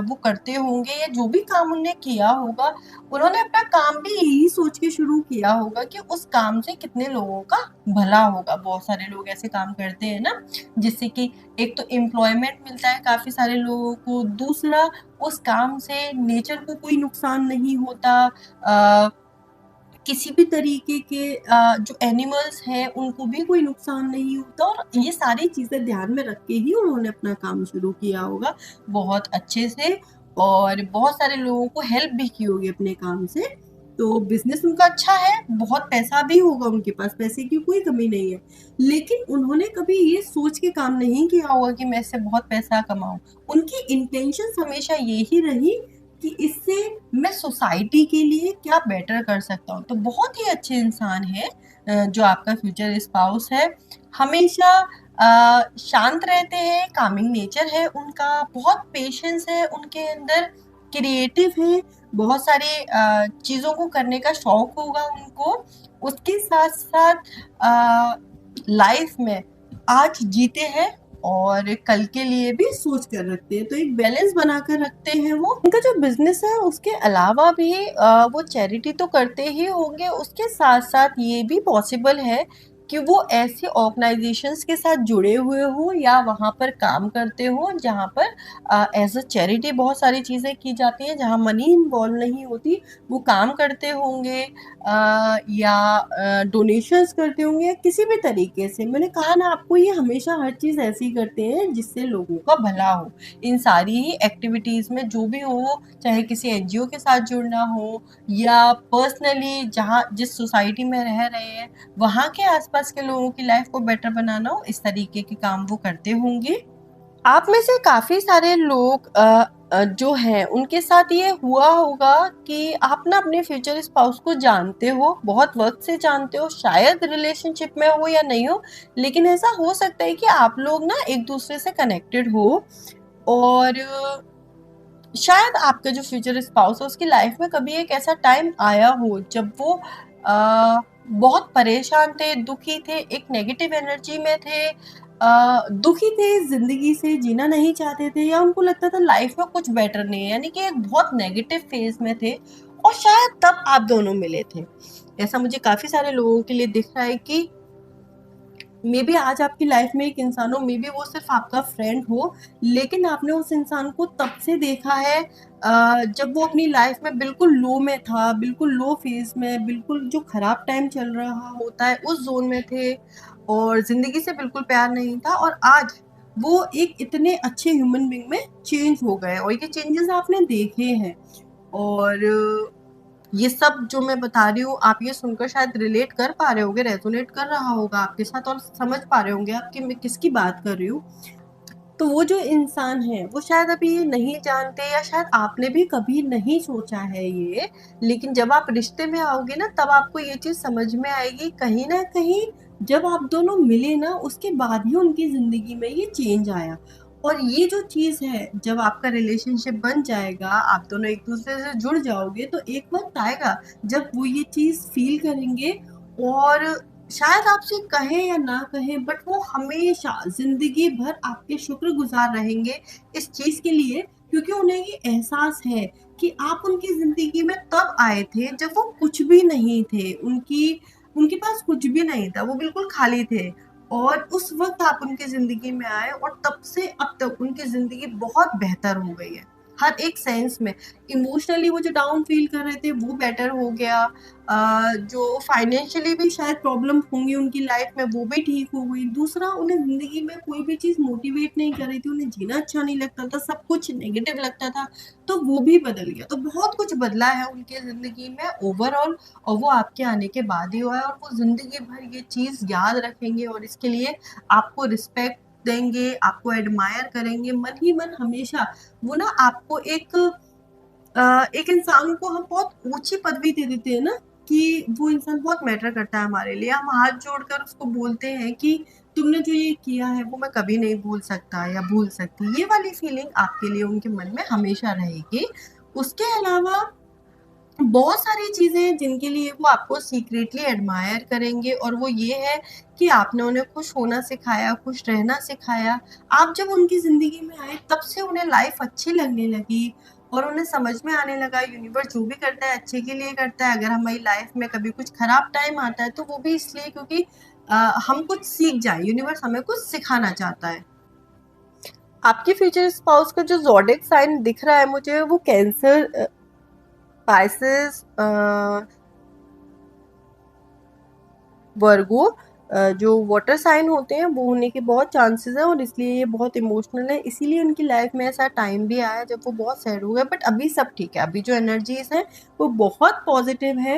वो करते होंगे या जो भी काम उन्होंने किया होगा, उन्होंने अपना काम भी यही सोच के शुरू किया होगा कि उस काम से कितने लोगों का भला होगा। बहुत सारे लोग ऐसे काम करते हैं ना, जिससे कि एक तो एम्प्लॉयमेंट मिलता है काफ़ी सारे लोगों को, दूसरा उस काम से नेचर को कोई नुकसान नहीं होता। किसी भी तरीके के जो एनिमल्स हैं उनको भी कोई नुकसान नहीं होता, और ये सारी चीज़ें ध्यान में रख के ही उन्होंने अपना काम शुरू किया होगा बहुत अच्छे से, और बहुत सारे लोगों को हेल्प भी की होगी अपने काम से। तो बिज़नेस उनका अच्छा है, बहुत पैसा भी होगा उनके पास, पैसे की कोई कमी नहीं है। लेकिन उन्होंने कभी ये सोच के काम नहीं किया होगा कि मैं इससे बहुत पैसा कमाऊँ। उनकी इंटेंशंस हमेशा यही रही कि इससे मैं सोसाइटी के लिए क्या बेटर कर सकता हूँ। तो बहुत ही अच्छे इंसान हैं जो आपका फ्यूचर स्पाउस है। हमेशा शांत रहते हैं, कामिंग नेचर है उनका, बहुत पेशेंस है उनके अंदर, क्रिएटिव हैं, बहुत सारे चीज़ों को करने का शौक होगा उनको। उसके साथ-साथ लाइफ में आज जीते हैं और कल के लिए भी सोच कर रखते हैं, तो एक बैलेंस बनाकर रखते हैं वो। उनका जो बिज़नेस है उसके अलावा भी वो चैरिटी तो करते ही होंगे, उसके साथ-साथ ये भी पॉसिबल है कि वो ऐसे ऑर्गनाइज़ेशंस के साथ जुड़े हुए हों या वहाँ पर काम करते हों जहाँ पर एज़ अ चैरिटी बहुत सारी चीज़ें की जाती हैं, जहाँ मनी इन्वॉल्व नहीं होती, वो काम करते होंगे या डोनेशंस करते होंगे या किसी भी तरीके से। मैंने कहा ना आपको, ये हमेशा हर चीज़ ऐसी करते हैं जिससे लोगों का भला हो। इन सारी ही एक्टिविटीज़ में जो भी हो, चाहे किसी एनजीओ के साथ जुड़ना हो या पर्सनली जहाँ जिस सोसाइटी में रह रहे हैं, वहाँ के आस-पास के लोगों की लाइफ़ को बेटर बनाना हो, इस तरीके के काम वो करते होंगे। आप में से काफ़ी सारे लोग जो हैं उनके साथ ये हुआ होगा कि आप ना अपने फ्यूचर स्पाउस को जानते हो, बहुत वक़्त से जानते हो, शायद रिलेशनशिप में हो या नहीं हो, लेकिन ऐसा हो सकता है कि आप लोग ना एक-दूसरे से कनेक्टेड हो, और शायद आपका जो फ्यूचर स्पाउस है उसकी लाइफ में कभी एक ऐसा टाइम आया हो जब वो बहुत परेशान थे, दुखी थे, एक नेगेटिव एनर्जी में थे, दुखी थे, ज़िंदगी से जीना नहीं चाहते थे, या उनको लगता था लाइफ में कुछ बेटर नहीं है, यानी कि एक बहुत नेगेटिव फेज़ में थे, और शायद तब आप दोनों मिले थे। ऐसा मुझे काफ़ी सारे लोगों के लिए दिख रहा है कि मे बी आज आपकी लाइफ में एक इंसान हो, मे बी वो सिर्फ आपका फ्रेंड हो, लेकिन आपने उस इंसान को तब से देखा है जब वो अपनी लाइफ में बिल्कुल लो में था, बिल्कुल लो फेज में, बिल्कुल जो खराब टाइम चल रहा होता है उस जोन में थे, और जिंदगी से बिल्कुल प्यार नहीं था, और आज वो एक इतने अच्छे ह्यूमन बीइंग में चेंज हो गए, और ये चेंजेस आपने देखे हैं। और ये सब जो मैं बता रही हूँ, आप ये सुनकर शायद रिलेट कर पा रहे होंगे, रेज़ोनेट कर रहा होगा आपके साथ, और समझ पा रहे होंगे आप कि मैं किसकी बात कर रही हूँ। तो वो जो इंसान है, वो शायद अभी ये नहीं जानते, या शायद आपने भी कभी नहीं सोचा है ये, लेकिन जब आप रिश्ते में आओगे ना, तब आपको ये चीज़ समझ में आएगी कहीं न कहीं, जब आप दोनों मिले ना, उसके बाद ही उनकी ज़िंदगी में ये चेंज आया। और ये जो चीज़ है, जब आपका रिलेशनशिप बन जाएगा, आप दोनों एक-दूसरे से जुड़ जाओगे, तो एक वक़्त आएगा जब वो ये चीज़ फ़ील करेंगे, और शायद आपसे कहें या ना कहें, बट वो हमेशा ज़िंदगी भर आपके शुक्रगुज़ार रहेंगे इस चीज़ के लिए क्योंकि उन्हें ये एहसास है कि आप उनकी ज़िंदगी में तब आए थे जब वो कुछ भी नहीं थे, उनके पास कुछ भी नहीं था, वो बिल्कुल खाली थे और उस वक़्त आप उनकी ज़िंदगी में आए और तब से अब तक उनकी ज़िंदगी बहुत बेहतर हो गई है, हर एक सेंस में। इमोशनली वो जो डाउन फ़ील कर रहे थे वो बेटर हो गया, जो फाइनेंशियली भी शायद प्रॉब्लम होंगी उनकी लाइफ में वो भी ठीक हो गई। दूसरा, उन्हें ज़िंदगी में कोई भी चीज़ मोटिवेट नहीं कर रही थी, उन्हें जीना अच्छा नहीं लगता था, सब कुछ नेगेटिव लगता था, तो वो भी बदल गया। तो बहुत कुछ बदला है उनकी ज़िंदगी में ओवरऑल, और वो आपके आने के बाद ही हुआ है, और वो ज़िंदगी भर ये चीज़ याद रखेंगे और इसके लिए आपको रिस्पेक्ट देंगे, आपको एडमायर करेंगे मन ही मन हमेशा। वो ना आपको एक इंसान को हम बहुत ऊँची पदवी दे देते हैं ना, कि वो इंसान बहुत मैटर करता है हमारे लिए। हम हाथ जोड़कर उसको बोलते हैं कि तुमने जो ये किया है वो मैं कभी नहीं भूल सकता या भूल सकती। ये वाली फीलिंग आपके लिए उनके मन में हमेशा रहेगी। उसके अलावा बहुत सारी चीज़ें हैं जिनके लिए वो आपको सीक्रेटली एडमायर करेंगे, और वो ये है कि आपने उन्हें खुश होना सिखाया, खुश रहना सिखाया। आप जब उनकी ज़िंदगी में आए तब से उन्हें लाइफ़ अच्छी लगने लगी और उन्हें समझ में आने लगा यूनिवर्स जो भी करता है अच्छे के लिए करता है। अगर हमारी लाइफ़ में कभी कुछ ख़राब टाइम आता है तो वो भी इसलिए क्योंकि हम कुछ सीख जाएँ, यूनिवर्स हमें कुछ सिखाना चाहता है। आपके फ्यूचर स्पाउस का जो ज़ोडिएक साइन दिख रहा है मुझे, वो कैंसर, पाइसेस, वर्गो, जो वाटर साइन होते हैं वो होने के बहुत चांसेस हैं, और इसलिए ये बहुत इमोशनल है। इसीलिए उनकी लाइफ में ऐसा टाइम भी आया जब वो बहुत सैड हो गए, बट अभी सब ठीक है। अभी जो एनर्जीज हैं वो बहुत पॉजिटिव है।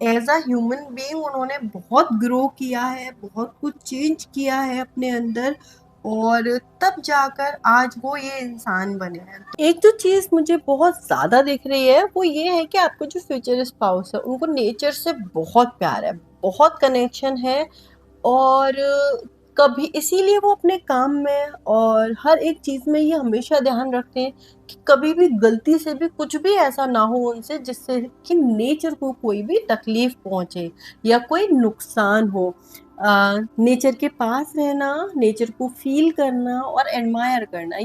एज अ ह्यूमन बीइंग उन्होंने बहुत ग्रो किया है, बहुत कुछ चेंज किया है अपने अंदर, और तब जाकर आज वो ये इंसान बने हैं। एक जो चीज़ मुझे बहुत ज़्यादा दिख रही है वो ये है कि आपको जो फ्यूचर स्पाउस है उनको नेचर से बहुत प्यार है, बहुत कनेक्शन है, और कभी इसीलिए वो अपने काम में और हर एक चीज़ में ये हमेशा ध्यान रखते हैं कि कभी भी गलती से भी कुछ भी ऐसा ना हो उनसे जिससे कि नेचर को कोई भी तकलीफ पहुंचे या कोई नुकसान हो। नेचर के पास रहना, नेचर को फील करना और एडमायर करना,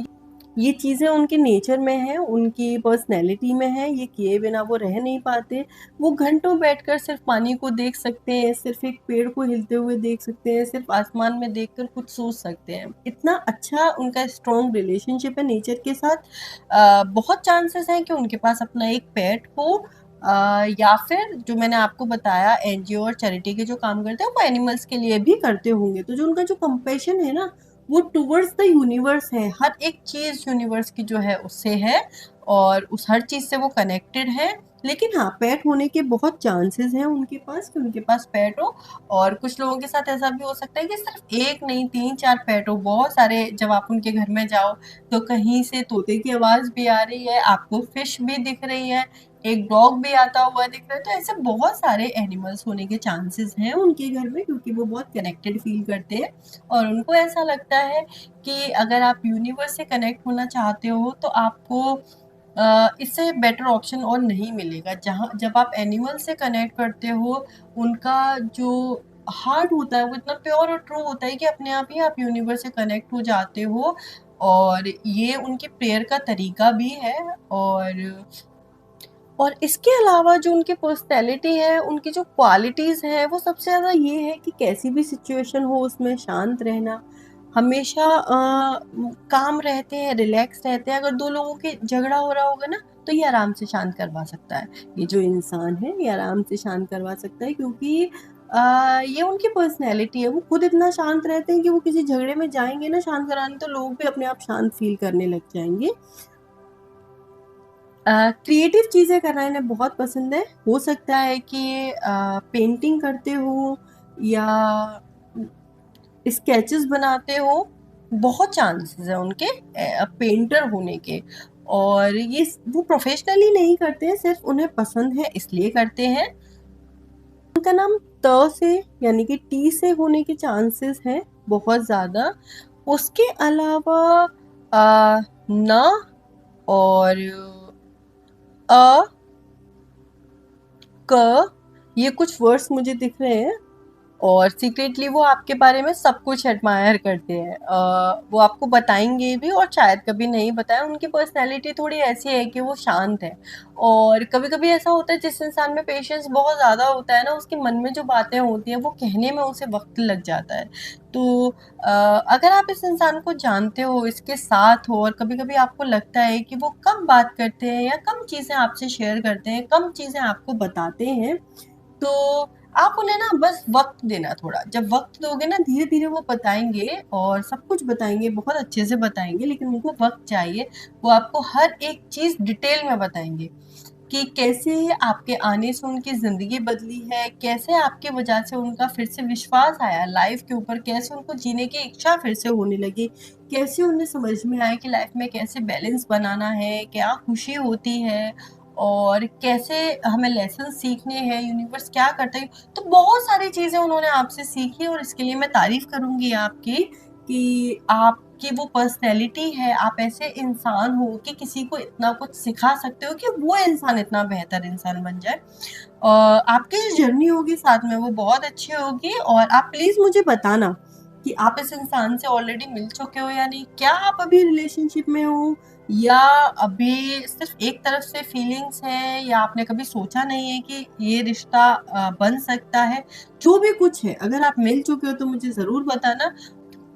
ये चीज़ें उनके नेचर में हैं, उनकी पर्सनैलिटी में है। ये किए बिना वो रह नहीं पाते। वो घंटों बैठकर सिर्फ पानी को देख सकते हैं, सिर्फ एक पेड़ को हिलते हुए देख सकते हैं, सिर्फ आसमान में देखकर कुछ सोच सकते हैं। इतना अच्छा उनका स्ट्रॉन्ग रिलेशनशिप है नेचर के साथ। बहुत चांसेस हैं कि उनके पास अपना एक पेट हो, या फिर जो मैंने आपको बताया एनजीओ और चैरिटी के जो काम करते हैं वो एनिमल्स के लिए भी करते होंगे। तो जो उनका जो कंपैशन है ना वो टुवर्ड्स द यूनिवर्स है, हर एक चीज़ यूनिवर्स की जो है उससे है, और उस हर चीज़ से वो कनेक्टेड है। लेकिन हाँ, पेट होने के बहुत चांसेस हैं उनके पास, कि उनके पास पेट हो। और कुछ लोगों के साथ ऐसा भी हो सकता है कि सिर्फ एक नहीं 3-4 पेट हो, बहुत सारे। जब आप उनके घर में जाओ तो कहीं से तोते की आवाज़ भी आ रही है, आपको फिश भी दिख रही है, एक डॉग भी आता हुआ दिख रहा है। तो ऐसे बहुत सारे एनिमल्स होने के चांसेस हैं उनके घर में, क्योंकि वो बहुत कनेक्टेड फील करते हैं और उनको ऐसा लगता है कि अगर आप यूनिवर्स से कनेक्ट होना चाहते हो तो आपको इससे बेटर ऑप्शन और नहीं मिलेगा। जहाँ जब आप एनिमल से कनेक्ट करते हो, उनका जो हार्ट होता है वो इतना प्योर और ट्रू होता है कि अपने आप ही आप यूनिवर्स से कनेक्ट हो जाते हो, और ये उनकी प्रेयर का तरीका भी है। और इसके अलावा जो उनकी पर्सनैलिटी है, उनकी जो क्वालिटीज़ हैं, वो सबसे ज़्यादा ये है कि कैसी भी सिचुएशन हो उसमें शांत रहना, हमेशा काम रहते हैं, रिलैक्स रहते हैं। अगर 2 लोगों के झगड़ा हो रहा होगा ना, तो ये आराम से शांत करवा सकता है। ये जो इंसान है, ये आराम से शांत करवा सकता है, क्योंकि ये उनकी पर्सनैलिटी है। वो खुद इतना शांत रहते हैं कि वो किसी झगड़े में जाएँगे ना शांत कराने, तो लोग भी अपने आप शांत फ़ील करने लग जाएँगे। क्रिएटिव चीज़ें करना इन्हें बहुत पसंद है। हो सकता है कि पेंटिंग करते हो या स्केचेस बनाते हो, बहुत चांसेस हैं उनके पेंटर होने के। और ये वो प्रोफेशनली नहीं करते हैं, सिर्फ उन्हें पसंद है इसलिए करते हैं। उनका नाम त से यानी कि टी से होने के चांसेस हैं बहुत ज़्यादा। उसके अलावा न और अ, क, ये कुछ वर्ड्स मुझे दिख रहे हैं। और सीक्रेटली वो आपके बारे में सब कुछ एडमायर करते हैं। वो आपको बताएँगे भी और शायद कभी नहीं बताएँ। उनकी पर्सनैलिटी थोड़ी ऐसी है कि वो शांत है और कभी-कभी ऐसा होता है जिस इंसान में पेशेंस बहुत ज़्यादा होता है ना, उसके मन में जो बातें होती हैं वो कहने में उसे वक़्त लग जाता है। तो अगर आप इस इंसान को जानते हो, इसके साथ हो और कभी-कभी आपको लगता है कि वो कम बात करते हैं या कम चीज़ें आपसे शेयर करते हैं, कम चीज़ें आपको बताते हैं, तो आप उन्हें ना बस वक़्त देना थोड़ा। जब वक़्त दोगे ना धीरे-धीरे वो बताएँगे और सब कुछ बताएँगे, बहुत अच्छे से बताएँगे, लेकिन उनको वक़्त चाहिए। वो आपको हर एक चीज़ डिटेल में बताएँगे कि कैसे आपके आने से उनकी ज़िंदगी बदली है, कैसे आपकी वजह से उनका फिर से विश्वास आया लाइफ़ के ऊपर, कैसे उनको जीने की इच्छा फिर से होने लगी, कैसे उन्हें समझ में आया कि लाइफ़ में कैसे बैलेंस बनाना है, क्या खुशी होती है और कैसे हमें लेसन सीखने हैं, यूनिवर्स क्या करता है। तो बहुत सारी चीज़ें उन्होंने आपसे सीखी और इसके लिए मैं तारीफ़ करूँगी आपकी कि आपकी वो पर्सनैलिटी है, आप ऐसे इंसान हो कि किसी को इतना कुछ सिखा सकते हो कि वो इंसान इतना बेहतर इंसान बन जाए। आपकी जो जर्नी होगी साथ में वो बहुत अच्छी होगी और आप प्लीज़ मुझे बताना कि आप इस इंसान से ऑलरेडी मिल चुके हो या नहीं? क्या आप अभी रिलेशनशिप में हो या अभी सिर्फ़ एक तरफ से फीलिंग्स हैं या आपने कभी सोचा नहीं है कि ये रिश्ता बन सकता है? जो भी कुछ है, अगर आप मिल चुके हो तो मुझे ज़रूर बताना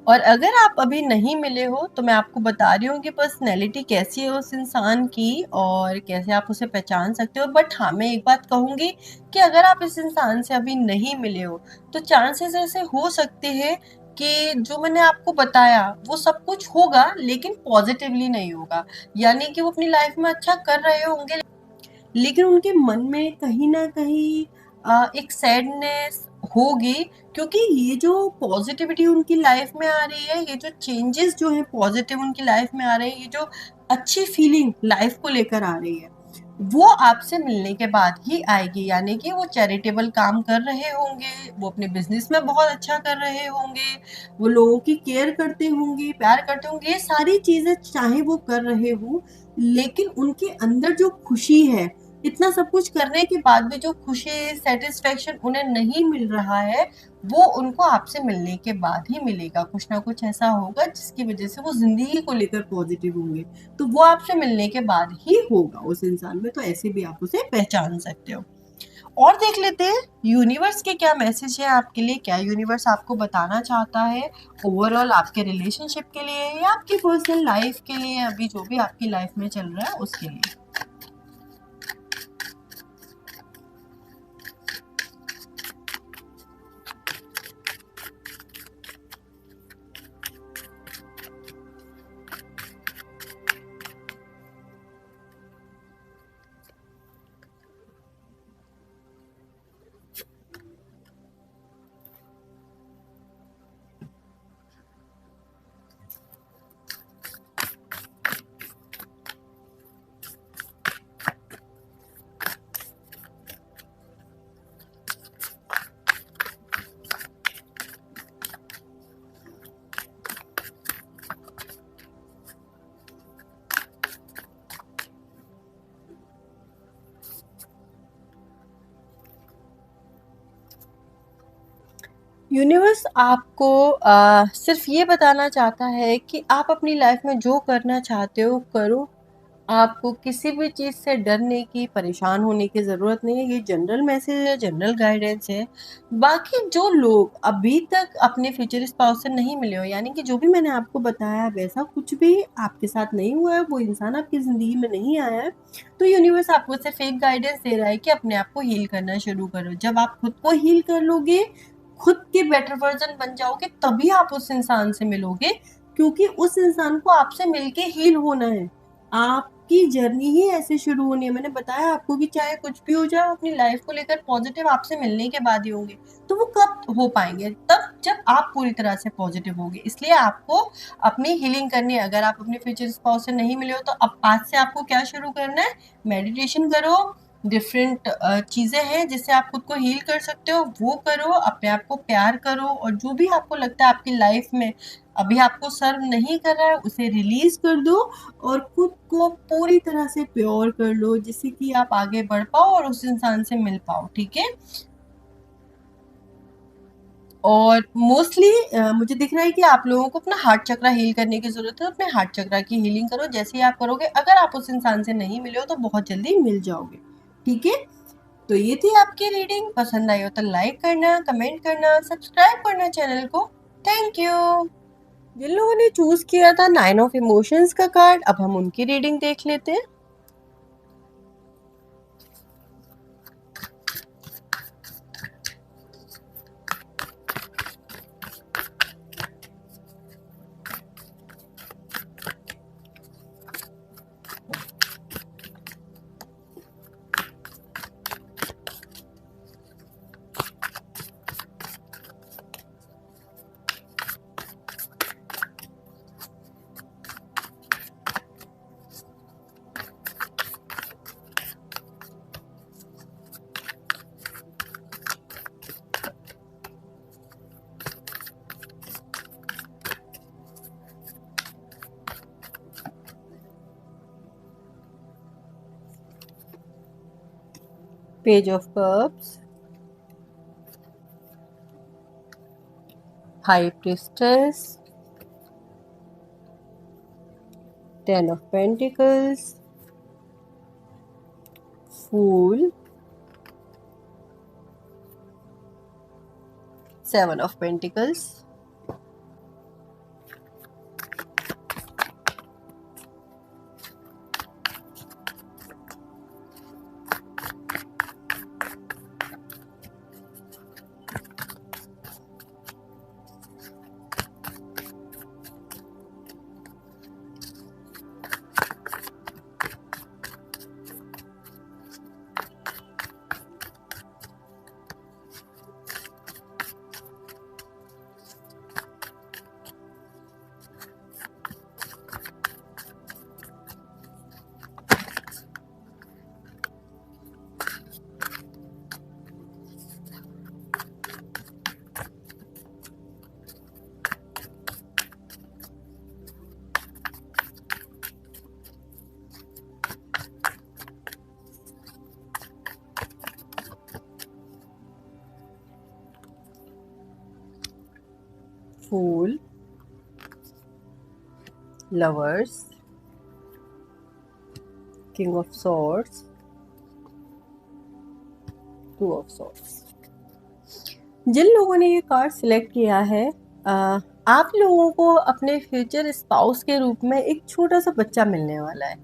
और अगर आप अभी नहीं मिले हो, तो मैं आपको बता रही हूँ कि पर्सनैलिटी कैसी है उस इंसान की और कैसे आप उसे पहचान सकते हो। बट हाँ, मैं एक बात कहूँगी कि अगर आप इस इंसान से अभी नहीं मिले हो, तो चांसेस ऐसे हो सकते हैं कि जो मैंने आपको बताया, वो सब कुछ होगा, लेकिन पॉज़िटिवली नहीं होगा। यानी कि वो अपनी लाइफ़ में अच्छा कर रहे होंगे, लेकिन उनके मन में कहीं न कहीं एक सैडनेस होगी क्योंकि ये जो पॉज़िटिविटी उनकी लाइफ़ में आ रही है, ये जो चेंजेज़ जो हैं पॉज़िटिव उनकी लाइफ़ में आ रहे हैं, ये जो अच्छी फीलिंग लाइफ़ को लेकर आ रही है, वो आपसे मिलने के बाद ही आएगी। यानी कि वो चैरिटेबल काम कर रहे होंगे, वो अपने बिज़नेस में बहुत अच्छा कर रहे होंगे, वो लोगों की केयर करते होंगे, प्यार करते होंगे, ये सारी चीज़ें चाहे वो कर रहे हों, लेकिन उनके अंदर जो खुशी है, इतना सब कुछ करने के बाद भी जो खुशी, सैटिस्फैक्शन उन्हें नहीं मिल रहा है, वो उनको आपसे मिलने के बाद ही मिलेगा। कुछ ना कुछ ऐसा होगा जिसकी वज़ह से वो ज़िंदगी को लेकर पॉज़िटिव होंगे। तो वो आपसे मिलने के बाद ही होगा उस इंसान में, तो ऐसे भी आप उसे पहचान सकते हो। और देख लेते हैं यूनिवर्स के क्या मैसेज है आपके लिए, क्या यूनिवर्स आपको बताना चाहता है ओवरऑल आपके रिलेशनशिप के लिए या आपकी पर्सनल लाइफ़ के लिए, अभी जो भी आपकी लाइफ़ में चल रहा है उसके लिए। यूनिवर्स आपको सिर्फ ये बताना चाहता है कि आप अपनी लाइफ में जो करना चाहते हो करो। आपको किसी भी चीज़ से डरने की, परेशान होने की ज़रूरत नहीं है। ये जनरल मैसेज है, जनरल गाइडेंस है। बाकी जो लोग अभी तक अपने फ्यूचर स्पाउस से नहीं मिले हो, यानी कि जो भी मैंने आपको बताया वैसा कुछ भी आपके साथ नहीं हुआ है, वो इंसान आपकी ज़िंदगी में नहीं आया है, तो यूनिवर्स आपको सिर्फ एक गाइडेंस दे रहा है कि अपने आप को हील करना शुरू करो। जब आप खुद को हील कर लोगे, खुद के बेटर वर्ज़न बन जाओगे, तभी आप उस इंसान से मिलोगे, क्योंकि उस इंसान को आपसे मिलके हील होना है। आपकी जर्नी ही ऐसे शुरू होनी है। मैंने बताया आपको कि चाहे कुछ भी हो जाए, अपनी लाइफ़ को लेकर पॉज़िटिव आपसे मिलने के बाद ही होंगे। तो वो कब हो पाएँगे? तब जब आप पूरी तरह से पॉज़िटिव होंगे। इसलिए आपको अपनी हीलिंग करनी है। अगर आप अपने फ्यूचर स्पाउस से नहीं मिले हो, तो अब आज से आपको क्या शुरू करना है? मेडिटेशन करो, डिफरेंट चीज़ें हैं जिससे आप खुद को हील कर सकते हो, वो करो, अपने आप को प्यार करो और जो भी आपको लगता है आपकी लाइफ़ में अभी आपको सर्व नहीं कर रहा है, उसे रिलीज़ कर दो और खुद को पूरी तरह से प्योर कर लो, जिससे कि आप आगे बढ़ पाओ और उस इंसान से मिल पाओ, ठीक है? और मोस्टली मुझे दिख रहा है कि आप लोगों को अपना हार्ट चक्रा हील करने की ज़रूरत है। अपने हार्ट चक्रा की हीलिंग करो। जैसे ही आप करोगे, अगर आप उस इंसान से नहीं मिले हो तो बहुत जल्दी मिल जाओगे। ठीक है, तो ये थी आपकी रीडिंग। पसंद आई हो तो लाइक करना, कमेंट करना, सब्सक्राइब करना चैनल को। Thank you. जिन लोगों ने चूज किया था 9 ऑफ इमोशंस का कार्ड, अब हम उनकी रीडिंग देख लेते हैं। Page of Cups, High Priestess, 10 of Pentacles, Fool, 7 of Pentacles, Fool, Lovers, King of Swords, 2 of Swords। जिन लोगों ने ये कार्ड सिलेक्ट किया है, आप लोगों को अपने फ्यूचर स्पाउस के रूप में एक छोटा सा बच्चा मिलने वाला है,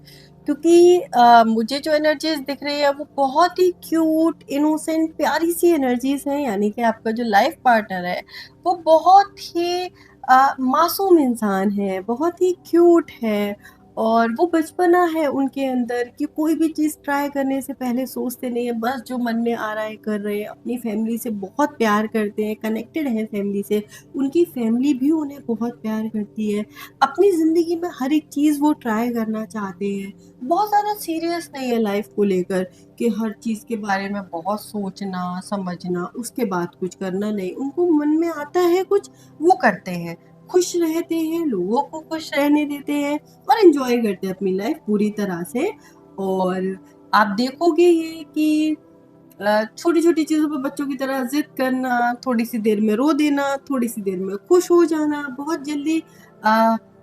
क्योंकि मुझे जो एनर्जीज दिख रही है वो बहुत ही क्यूट, इनोसेंट, प्यारी सी एनर्जीज हैं। यानी कि आपका जो लाइफ पार्टनर है वो बहुत ही मासूम इंसान है, बहुत ही क्यूट है, और वो बचपना है उनके अंदर कि कोई भी चीज़ ट्राई करने से पहले सोचते नहीं है, बस जो मन में आ रहा है कर रहे हैं। अपनी फैमिली से बहुत प्यार करते हैं, कनेक्टेड हैं फैमिली से। उनकी फैमिली भी उन्हें बहुत प्यार करती है। अपनी ज़िंदगी में हर एक चीज़ वो ट्राई करना चाहते हैं। बहुत ज़्यादा सीरियस नहीं है लाइफ को लेकर कि हर चीज़ के बारे में बहुत सोचना समझना उसके बाद कुछ करना नहीं। उनको मन में आता है कुछ, वो करते हैं, खुश रहते हैं, लोगों को खुश रहने देते हैं और एंजॉय करते हैं अपनी लाइफ पूरी तरह से। और आप देखोगे ये कि छोटी छोटी चीज़ों पर बच्चों की तरह जिद करना, थोड़ी सी देर में रो देना, थोड़ी सी देर में खुश हो जाना, बहुत जल्दी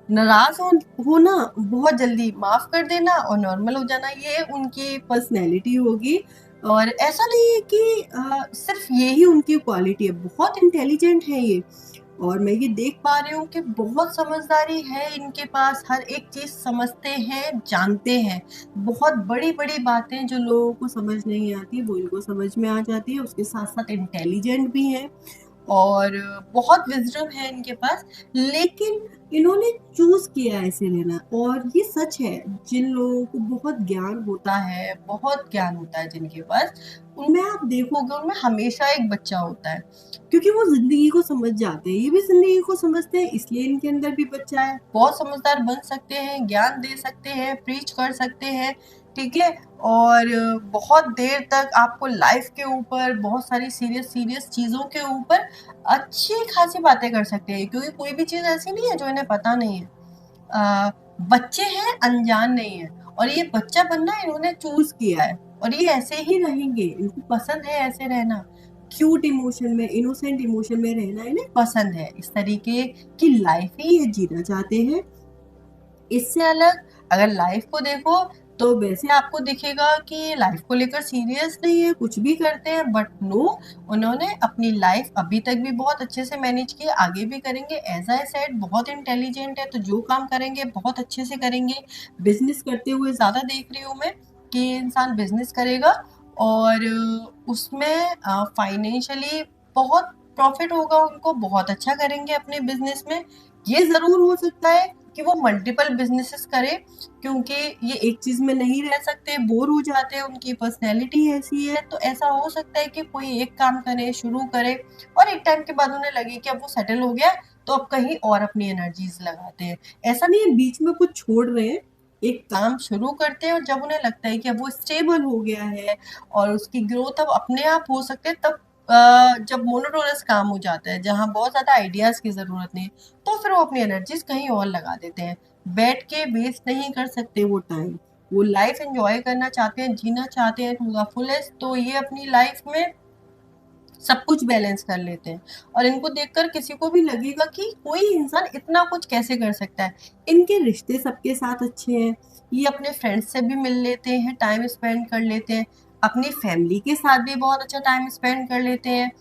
नाराज होना, बहुत जल्दी माफ कर देना और नॉर्मल हो जाना, ये उनकी पर्सनैलिटी होगी। और ऐसा नहीं है कि सिर्फ ये ही उनकी क्वालिटी है, बहुत इंटेलिजेंट है ये। और मैं ये देख पा रही हूँ कि बहुत समझदारी है इनके पास, हर एक चीज़ समझते हैं, जानते हैं। बहुत बड़ी-बड़ी बातें जो लोगों को समझ नहीं आती, वो इनको समझ में आ जाती है। उसके साथ-साथ इंटेलिजेंट भी हैं और बहुत विज़डम है इनके पास। लेकिन इन्होंने चूज़ किया है ऐसे रहना, और ये सच है। जिन लोगों को बहुत ज्ञान होता है, बहुत ज्ञान होता है जिनके पास, उनमें आप देखोगे उनमें हमेशा एक बच्चा होता है, क्योंकि वो ज़िंदगी को समझ जाते हैं। ये भी ज़िंदगी को समझते हैं, इसलिए इनके अंदर भी बच्चा है। बहुत समझदार बन सकते हैं, ज्ञान दे सकते हैं, प्रीच कर सकते हैं, ठीक है? और बहुत देर तक आपको लाइफ के ऊपर, बहुत सारी सीरियस चीज़ों के ऊपर अच्छी खासी बातें कर सकते हैं, क्योंकि कोई भी चीज़ ऐसी नहीं है जो इन्हें पता नहीं है। बच्चे हैं, अनजान नहीं है, और ये बच्चा बनना इन्होंने चूज़ किया है और ये ऐसे ही रहेंगे। इनको पसंद है ऐसे रहना क्यूट इमोशन में, इनोसेंट इमोशन में रहना इन्हें पसंद है। इस तरीके की लाइफ ही ये जीना चाहते हैं। इससे अलग अगर लाइफ को देखो तो वैसे आपको दिखेगा कि लाइफ को लेकर सीरियस नहीं है, कुछ भी करते हैं, बट नो, उन्होंने अपनी लाइफ अभी तक भी बहुत अच्छे से मैनेज की, आगे भी करेंगे। एज आई सेड, बहुत इंटेलिजेंट है, तो जो काम करेंगे बहुत अच्छे से करेंगे। बिजनेस करते हुए ज़्यादा देख रही हूँ मैं कि इंसान बिजनेस करेगा और उसमें फाइनेंशियली बहुत प्रॉफिट होगा उनको, बहुत अच्छा करेंगे अपने बिजनेस में। ये ज़रूर हो सकता है कि वो मल्टीपल बिजनेसेस करे, क्योंकि ये एक चीज में नहीं रह सकते, बोर हो जाते हैं, उनकी पर्सनैलिटी ऐसी है। तो ऐसा हो सकता है कि कोई एक काम करे, शुरू करे, और एक टाइम के बाद उन्हें लगे कि अब वो सेटल हो गया, तो अब कहीं और अपनी एनर्जीज लगाते हैं। ऐसा नहीं है बीच में कुछ छोड़ रहे हैं, एक काम शुरू करते हैं और जब उन्हें लगता है कि अब वो स्टेबल हो गया है और उसकी ग्रोथ अब अपने आप हो सकते है, तब जब मोनोटोनस काम हो जाता है, जहाँ बहुत ज़्यादा आइडियाज़ की ज़रूरत नहीं, तो फिर वो अपनी एनर्जीज कहीं और लगा देते हैं। बैठ के वेस्ट नहीं कर सकते वो टाइम, वो लाइफ एंजॉय करना चाहते हैं, जीना चाहते हैं टू द फुलेस्ट, तो ये अपनी लाइफ में सब कुछ बैलेंस कर लेते हैं। और इनको देखकर किसी को भी लगेगा कि कोई इंसान इतना कुछ कैसे कर सकता है। इनके रिश्ते सबके साथ अच्छे हैं, ये अपने फ्रेंड्स से भी मिल लेते हैं, टाइम स्पेंड कर लेते हैं, अपनी फैमिली के साथ भी बहुत अच्छा टाइम स्पेंड कर लेते हैं।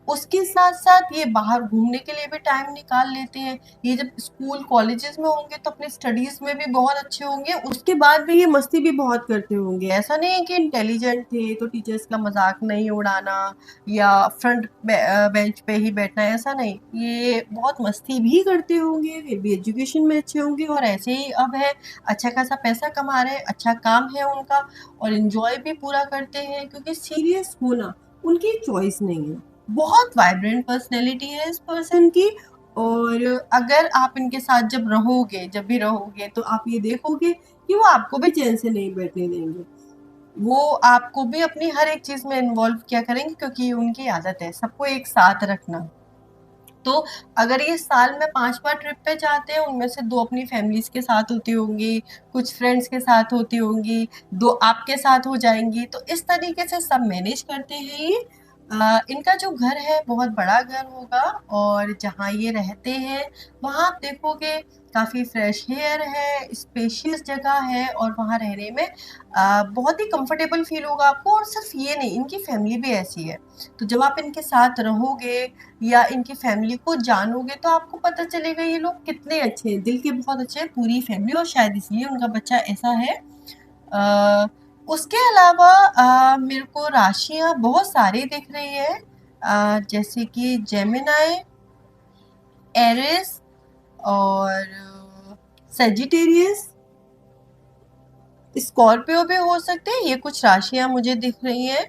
उसके साथ साथ ये बाहर घूमने के लिए भी टाइम निकाल लेते हैं। ये जब स्कूल कॉलेजेस में होंगे तो अपनी स्टडीज में भी बहुत अच्छे होंगे, उसके बाद भी ये मस्ती भी बहुत करते होंगे। ऐसा नहीं है कि इंटेलिजेंट थे तो टीचर्स का मजाक नहीं उड़ाना या फ्रंट बेंच पे ही बैठना, ऐसा नहीं। ये बहुत मस्ती भी करते होंगे, फिर भी एजुकेशन में अच्छे होंगे, और ऐसे ही अब है, अच्छा खासा पैसा कमा रहे हैं, अच्छा काम है उनका, और इंजॉय भी पूरा करते हैं, क्योंकि सीरियस होना उनकी चॉइस नहीं है। बहुत वाइब्रेंट पर्सनैलिटी है इस पर्सन की। और अगर आप इनके साथ जब भी रहोगे, तो आप ये देखोगे कि वो आपको भी चैन से नहीं बैठने देंगे। वो आपको भी अपनी हर एक चीज में इन्वॉल्व किया करेंगे, क्योंकि ये उनकी आदत है सबको एक साथ रखना। तो अगर ये साल में 5 बार ट्रिप पे जाते हैं, उनमें से 2 अपनी फैमिलीज के साथ होती होंगी, कुछ फ्रेंड्स के साथ होती होंगी, 2 आपके साथ हो जाएंगी। तो इस तरीके से सब मैनेज करते हैं ये। इनका जो घर है बहुत बड़ा घर होगा, और जहाँ ये रहते हैं वहाँ आप देखोगे काफ़ी फ्रेश एयर है, स्पेशियस जगह है, और वहाँ रहने में बहुत ही कंफर्टेबल फील होगा आपको। और सिर्फ ये नहीं, इनकी फैमिली भी ऐसी है। तो जब आप इनके साथ रहोगे या इनकी फैमिली को जानोगे, तो आपको पता चलेगा ये लोग कितने अच्छे हैं, दिल के बहुत अच्छे हैं, पूरी फैमिली, और शायद इसलिए उनका बच्चा ऐसा है। अ, उसके अलावा मेरे को राशियाँ बहुत सारी दिख रही है, जैसे कि जेमिनाई, एरिस और सेजिटेरियस, स्कॉर्पियो भी हो सकते हैं। ये कुछ राशियां मुझे दिख रही हैं।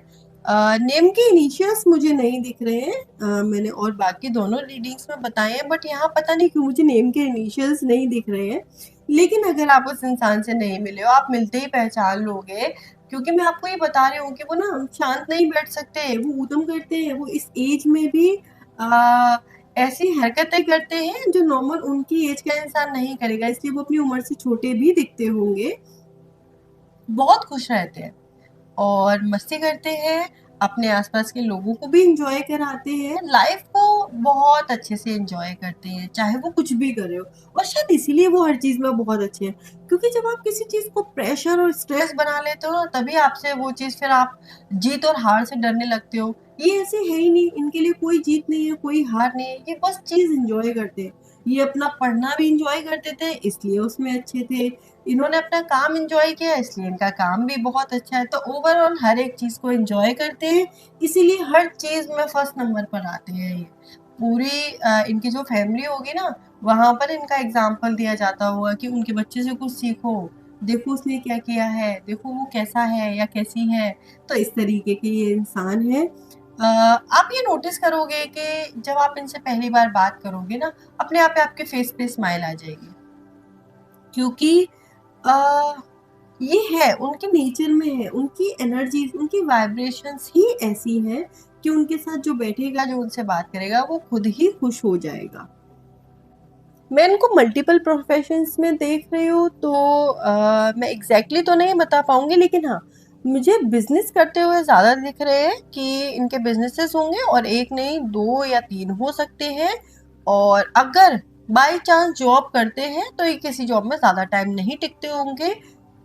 नेम के इनिशियल्स मुझे नहीं दिख रहे हैं, मैंने और बाकी दोनों रीडिंग्स में बताए हैं, बट यहाँ पता नहीं क्यों मुझे नेम के इनिशियल्स नहीं दिख रहे हैं। लेकिन अगर आप उस इंसान से नहीं मिले हो, आप मिलते ही पहचान लोगे, क्योंकि मैं आपको ये बता रही हूँ कि वो ना शांत नहीं बैठ सकते, वो ऊधम करते हैं, वो इस एज में भी आ, ऐसी हरकतें करते हैं जो नॉर्मल उनकी एज का इंसान नहीं करेगा, इसलिए वो अपनी उम्र से छोटे भी दिखते होंगे। बहुत खुश रहते हैं और मस्ती करते हैं, अपने आसपास के लोगों को भी इंजॉय कराते हैं, लाइफ को बहुत अच्छे से इंजॉय करते हैं, चाहे वो कुछ भी करे हो। और शायद इसीलिए वो हर चीज में बहुत अच्छे हैं, क्योंकि जब आप किसी चीज को प्रेशर और स्ट्रेस बना लेते हो ना, तभी आपसे वो चीज, फिर आप जीत और हार से डरने लगते हो। ये ऐसे है ही नहीं, इनके लिए कोई जीत नहीं है, कोई हार नहीं है, ये बस चीज इंजॉय करते हैं। ये अपना पढ़ना भी इंजॉय करते थे, इसलिए उसमें अच्छे थे। इन्होंने अपना काम एंजॉय किया, इसलिए इनका काम भी बहुत अच्छा है। तो ओवरऑल हर एक चीज को एंजॉय करते हैं, इसीलिए हर चीज में फर्स्ट नंबर पर आते हैं ये। पूरी इनकी जो फैमिली होगी ना, वहां पर इनका एग्जाम्पल दिया जाता होगा कि उनके बच्चे से कुछ सीखो, देखो उसने क्या किया है, देखो वो कैसा है या कैसी है। तो इस तरीके के ये इंसान है। आप ये नोटिस करोगे कि जब आप इनसे पहली बार बात करोगे ना, अपने आप पे आपके फेस पे स्माइल आ जाएगी, क्योंकि अ, ये है उनके नेचर में है, उनकी एनर्जी, उनकी वाइब्रेशंस ही ऐसी हैं कि उनके साथ जो बैठेगा, जो उनसे बात करेगा, वो खुद ही खुश हो जाएगा। मैं इनको मल्टीपल प्रोफेशंस में देख रही हूँ, तो मैं एग्जैक्टली तो नहीं बता पाऊंगी, लेकिन हाँ, मुझे बिजनेस करते हुए ज़्यादा दिख रहे हैं कि इनके बिजनेसेस होंगे और एक नहीं 2 या 3 हो सकते हैं। और अगर बाय चांस जॉब करते हैं तो ये किसी जॉब में ज़्यादा टाइम नहीं टिकते होंगे।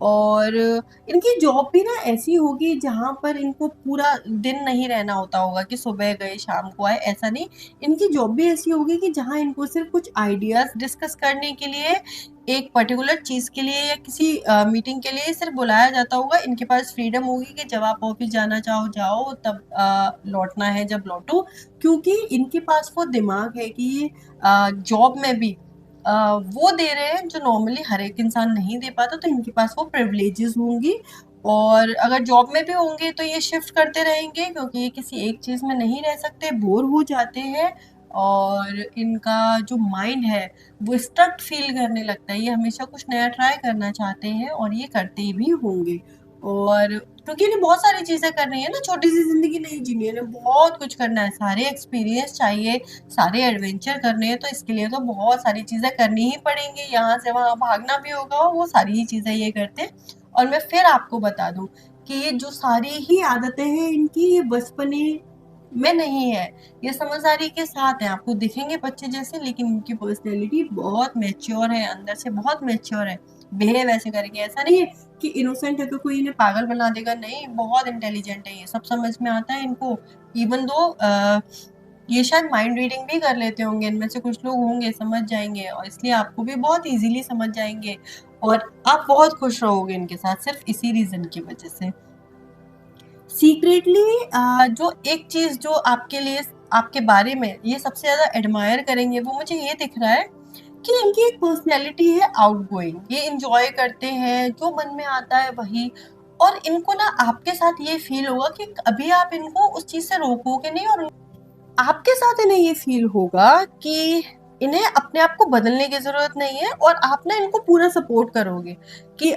और इनकी जॉब भी ना ऐसी होगी जहाँ पर इनको पूरा दिन नहीं रहना होता होगा कि सुबह गए शाम को आए, ऐसा नहीं। इनकी जॉब भी ऐसी होगी कि जहाँ इनको सिर्फ कुछ आइडियाज़ डिस्कस करने के लिए, एक पर्टिकुलर चीज़ के लिए या किसी मीटिंग के लिए सिर्फ बुलाया जाता होगा। इनके पास फ्रीडम होगी कि जब आप ऑफिस जाना चाहो जाओ, तब लौटना है जब लौटो। क्योंकि इनके पास वो दिमाग है कि जॉब में भी वो दे रहे हैं जो नॉर्मली हर एक इंसान नहीं दे पाता, तो इनके पास वो प्रिविलेजेस होंगी। और अगर जॉब में भी होंगे तो ये शिफ्ट करते रहेंगे क्योंकि ये किसी एक चीज़ में नहीं रह सकते, बोर हो जाते हैं। और इनका जो माइंड है वो स्टक फील करने लगता है, ये हमेशा कुछ नया ट्राई करना चाहते हैं और ये करते भी होंगे। और क्योंकि इन्हें बहुत सारी चीज़ें करनी है ना, छोटी सी ज़िंदगी नहीं जीनी है, इन्हें बहुत कुछ करना है, सारे एक्सपीरियंस चाहिए, सारे एडवेंचर करने हैं, तो इसके लिए तो बहुत सारी चीज़ें करनी ही पड़ेंगी, यहाँ से वहाँ भागना भी होगा, वो सारी ही चीज़ें ये करते हैं। और मैं फिर आपको बता दूँ कि ये जो सारी ही आदतें हैं इनकी, ये बचपने में नहीं है, ये समझदारी के साथ है। आपको दिखेंगे बच्चे जैसे, लेकिन इनकी पर्सनैलिटी बहुत मैच्योर है, अंदर से बहुत मैच्योर है। बिहेव ऐसे करेंगे, ऐसा नहीं है कि इनोसेंट है तो कोई इन्हें पागल बना देगा, नहीं, बहुत इंटेलिजेंट है, ये सब समझ में आता है इनको। इवन दो ये शायद माइंड रीडिंग भी कर लेते होंगे, इनमें से कुछ लोग होंगे, समझ जाएँगे और इसलिए आपको भी बहुत ईज़िली समझ जाएँगे और आप बहुत खुश रहोगे इनके साथ सिर्फ़ इसी रीज़न की वज़ह से। सीक्रेटली जो एक चीज़ जो आपके लिए, आपके बारे में ये सबसे ज़्यादा एडमायर करेंगे, वो मुझे ये दिख रहा है कि इनकी एक पर्सनैलिटी है आउटगोइंग, ये एन्जॉय करते हैं, जो मन में आता है वही। और इनको ना आपके साथ ये फ़ील होगा कि कभी आप इनको उस चीज़ से रोकोगे नहीं, और आपके साथ इन्हें ये फ़ील होगा कि इन्हें अपने आप को बदलने की ज़रूरत नहीं है और आप ना इनको पूरा सपोर्ट करोगे कि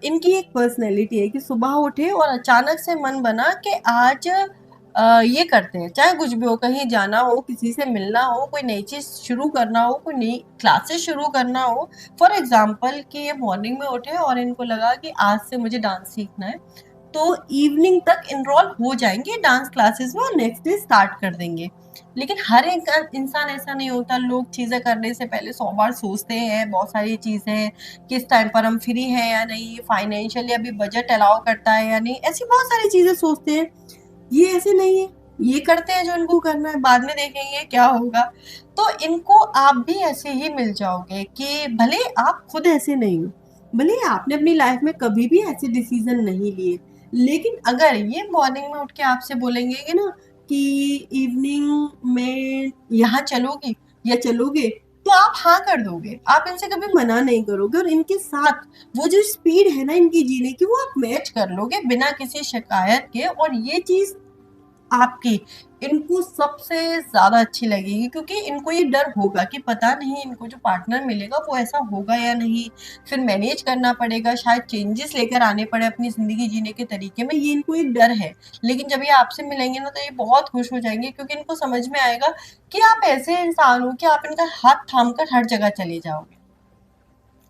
इनकी एक पर्सनैलिटी है कि सुबह उठे और अचानक से मन बना कि आज ये करते हैं, चाहे कुछ भी हो, कहीं जाना हो, किसी से मिलना हो, कोई नई चीज़ शुरू करना हो, कोई नई क्लासेस शुरू करना हो। फॉर एग्ज़ाम्पल कि ये मॉर्निंग में उठे और इनको लगा कि आज से मुझे डांस सीखना है, तो इवनिंग तक एनरोल हो जाएँगे डांस क्लासेस में और नेक्स्ट डे स्टार्ट कर देंगे। लेकिन हर एक इंसान ऐसा नहीं होता, लोग चीज़ें करने से पहले 100 बार सोचते हैं, बहुत सारी चीज़ें, किस टाइम पर हम फ्री हैं या नहीं, फाइनेंशियली अभी बजट अलाउ करता है या नहीं, ऐसी बहुत सारी चीज़ें सोचते हैं। ये ऐसे नहीं है, ये करते हैं जो इनको करना है, बाद में देखेंगे क्या होगा। तो इनको आप भी ऐसे ही मिल जाओगे कि भले आप खुद ऐसे नहीं हो, भले आपने अपनी लाइफ में कभी भी ऐसे डिसीज़न नहीं लिए, लेकिन अगर ये मॉर्निंग में उठ के आपसे बोलेंगे कि ना कि इवनिंग में यहाँ चलोगी या चलोगे, तो आप हाँ कर दोगे, आप इनसे कभी मना नहीं करोगे और इनके साथ वो जो स्पीड है ना इनकी जीने की, वो आप मैच कर लोगे बिना किसी शिकायत के। और ये चीज़ आपकी इनको सबसे ज़्यादा अच्छी लगेगी क्योंकि इनको ये डर होगा कि पता नहीं इनको जो पार्टनर मिलेगा वो ऐसा होगा या नहीं, फिर मैनेज करना पड़ेगा, शायद चेंजेस लेकर आने पड़े अपनी ज़िंदगी जीने के तरीके में, ये इनको एक डर है। लेकिन जब ये आपसे मिलेंगे ना तो ये बहुत खुश हो जाएँगे क्योंकि इनको समझ में आएगा कि आप ऐसे इंसान हो कि आप इनका हाथ थाम कर हर जगह चले जाओगे।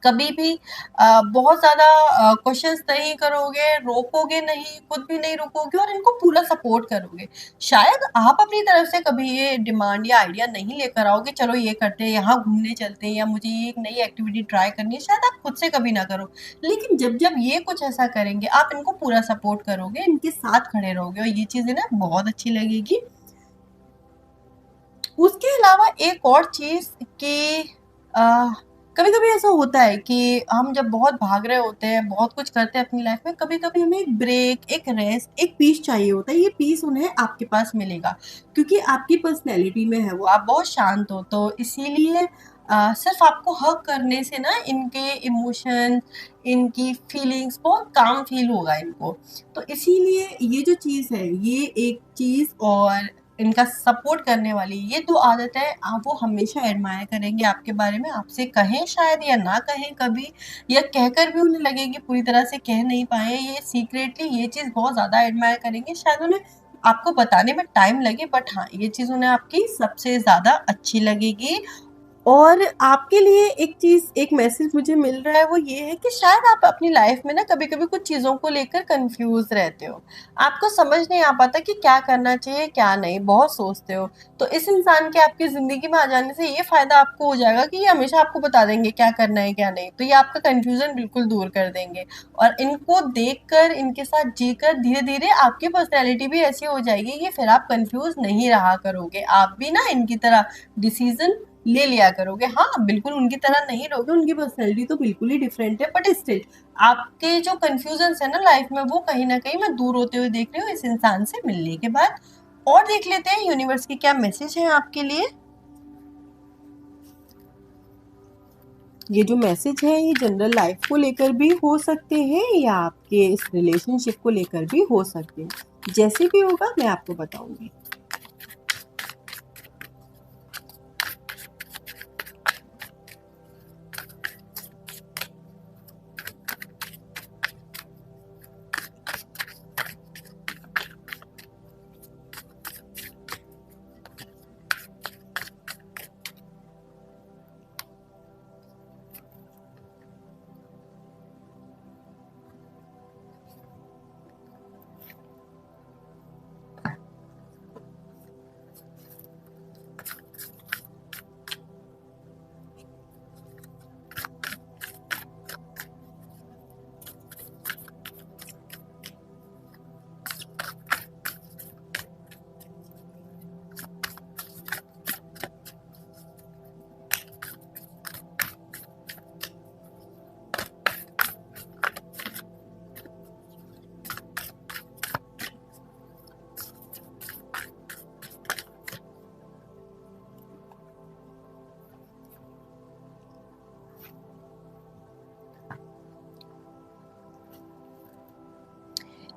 कभी भी बहुत ज़्यादा क्वेश्चंस नहीं करोगे, रोकोगे नहीं, खुद भी नहीं रुकोगे और इनको पूरा सपोर्ट करोगे। शायद आप अपनी तरफ से कभी ये डिमांड या आइडिया नहीं लेकर आओगे, चलो ये करते हैं, यहाँ घूमने चलते हैं या मुझे ये एक नई एक्टिविटी ट्राई करनी है, शायद आप खुद से कभी ना करो। लेकिन जब-जब ये कुछ ऐसा करेंगे, आप इनको पूरा सपोर्ट करोगे, इनके साथ खड़े रहोगे और ये चीज़ इन्हें बहुत अच्छी लगेगी। उसके अलावा एक और चीज़ कि अ, कभी-कभी ऐसा होता है कि हम जब बहुत भाग रहे होते हैं, बहुत कुछ करते हैं अपनी लाइफ में, कभी-कभी हमें एक ब्रेक, एक रेस्ट, एक पीस चाहिए होता है। ये पीस उन्हें आपके पास मिलेगा क्योंकि आपकी पर्सनैलिटी में है वो, आप बहुत शांत हो, तो इसीलिए सिर्फ़ आपको हग करने से ना इनके इमोशन, इनकी फीलिंग्स बहुत काम फ़ील होगा इनको। तो इसीलिए ये जो चीज़ है, ये एक चीज़ और इनका सपोर्ट करने वाली ये 2 आदतें आप वो हमेशा एडमायर करेंगे आपके बारे में, आपसे कहें शायद या ना कहें कभी, या कहकर भी उन्हें लगे कि पूरी तरह से कह नहीं पाए, ये सीक्रेटली ये चीज़ बहुत ज़्यादा एडमायर करेंगे। शायद उन्हें आपको बताने में टाइम लगे, बट हाँ, ये चीज़ उन्हें आपकी सबसे ज़्यादा अच्छी लगेगी। और आपके लिए एक चीज़, एक मैसेज मुझे मिल रहा है, वो ये है कि शायद आप अपनी लाइफ में ना कभी-कभी कुछ चीज़ों को लेकर कंफ्यूज रहते हो। आपको समझ नहीं आ पाता कि क्या करना चाहिए, क्या नहीं, बहुत सोचते हो। तो इस इंसान के आपकी ज़िंदगी में आ जाने से ये फ़ायदा आपको हो जाएगा कि ये हमेशा आपको बता देंगे क्या करना है, क्या नहीं। तो ये आपका कन्फ्यूज़न बिल्कुल दूर कर देंगे और इनको देखकर, इनके साथ जीकर धीरे-धीरे आपकी पर्सनैलिटी भी ऐसी हो जाएगी कि फिर आप कन्फ्यूज़ नहीं रहा करोगे। आप भी ना इनकी तरह डिसीज़न ले लिया करोगे। हाँ, बिल्कुल उनकी तरह नहीं रहोगे, उनकी पर्सनैलिटी तो बिल्कुल ही डिफरेंट है, बट स्टिल आपके जो कन्फ्यूजन्स है ना लाइफ में, वो कहीं न कहीं मैं दूर होते हुए देख रही हूँ इस इंसान से मिलने के बाद। और देख लेते हैं यूनिवर्स की क्या मैसेज है आपके लिए। ये जो मैसेज है ये जनरल लाइफ को लेकर भी हो सकते हैं या आपके इस रिलेशनशिप को लेकर भी हो सकते हैं। जैसे भी होगा मैं आपको बताऊँगी।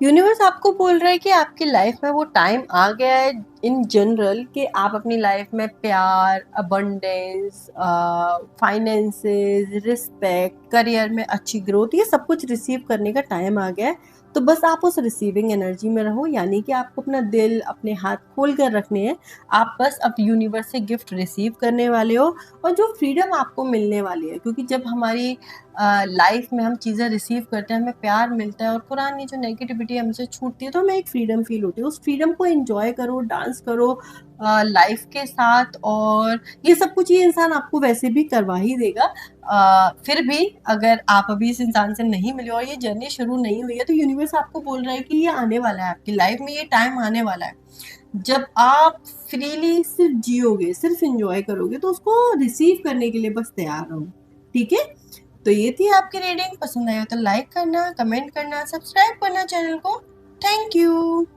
यूनिवर्स आपको बोल रहा है कि आपकी लाइफ में वो टाइम आ गया है इन जनरल कि आप अपनी लाइफ में प्यार, अबंडेंस, फाइनेंसेस, रिस्पेक्ट, करियर में अच्छी ग्रोथ, ये सब कुछ रिसीव करने का टाइम आ गया है। तो बस आप उस रिसीविंग एनर्जी में रहो, यानी कि आपको अपना दिल, अपने हाथ खोल कर रखने हैं। आप बस अब यूनिवर्स से गिफ्ट रिसीव करने वाले हो और जो फ्रीडम आपको मिलने वाली है, क्योंकि जब हमारी लाइफ में हम चीज़ें रिसीव करते हैं, हमें प्यार मिलता है और पुरानी जो नेगेटिविटी हमसे छूटती है, तो हमें एक फ्रीडम फील होती है। उस फ्रीडम को एंजॉय करो, डांस करो लाइफ के साथ, और ये सब कुछ ये इंसान आपको वैसे भी करवा ही देगा। फिर भी अगर आप अभी इस इंसान से नहीं मिले और ये जर्नी शुरू नहीं हुई है, तो यूनिवर्स आपको बोल रहा है कि ये आने वाला है, आपकी लाइफ में ये टाइम आने वाला है जब आप फ्रीली सिर्फ जियोगे, सिर्फ एंजॉय करोगे, तो उसको रिसीव करने के लिए बस तैयार रहो। ठीक है, तो ये थी आपकी रीडिंग। पसंद आया तो लाइक करना, कमेंट करना, सब्सक्राइब करना चैनल को। Thank you.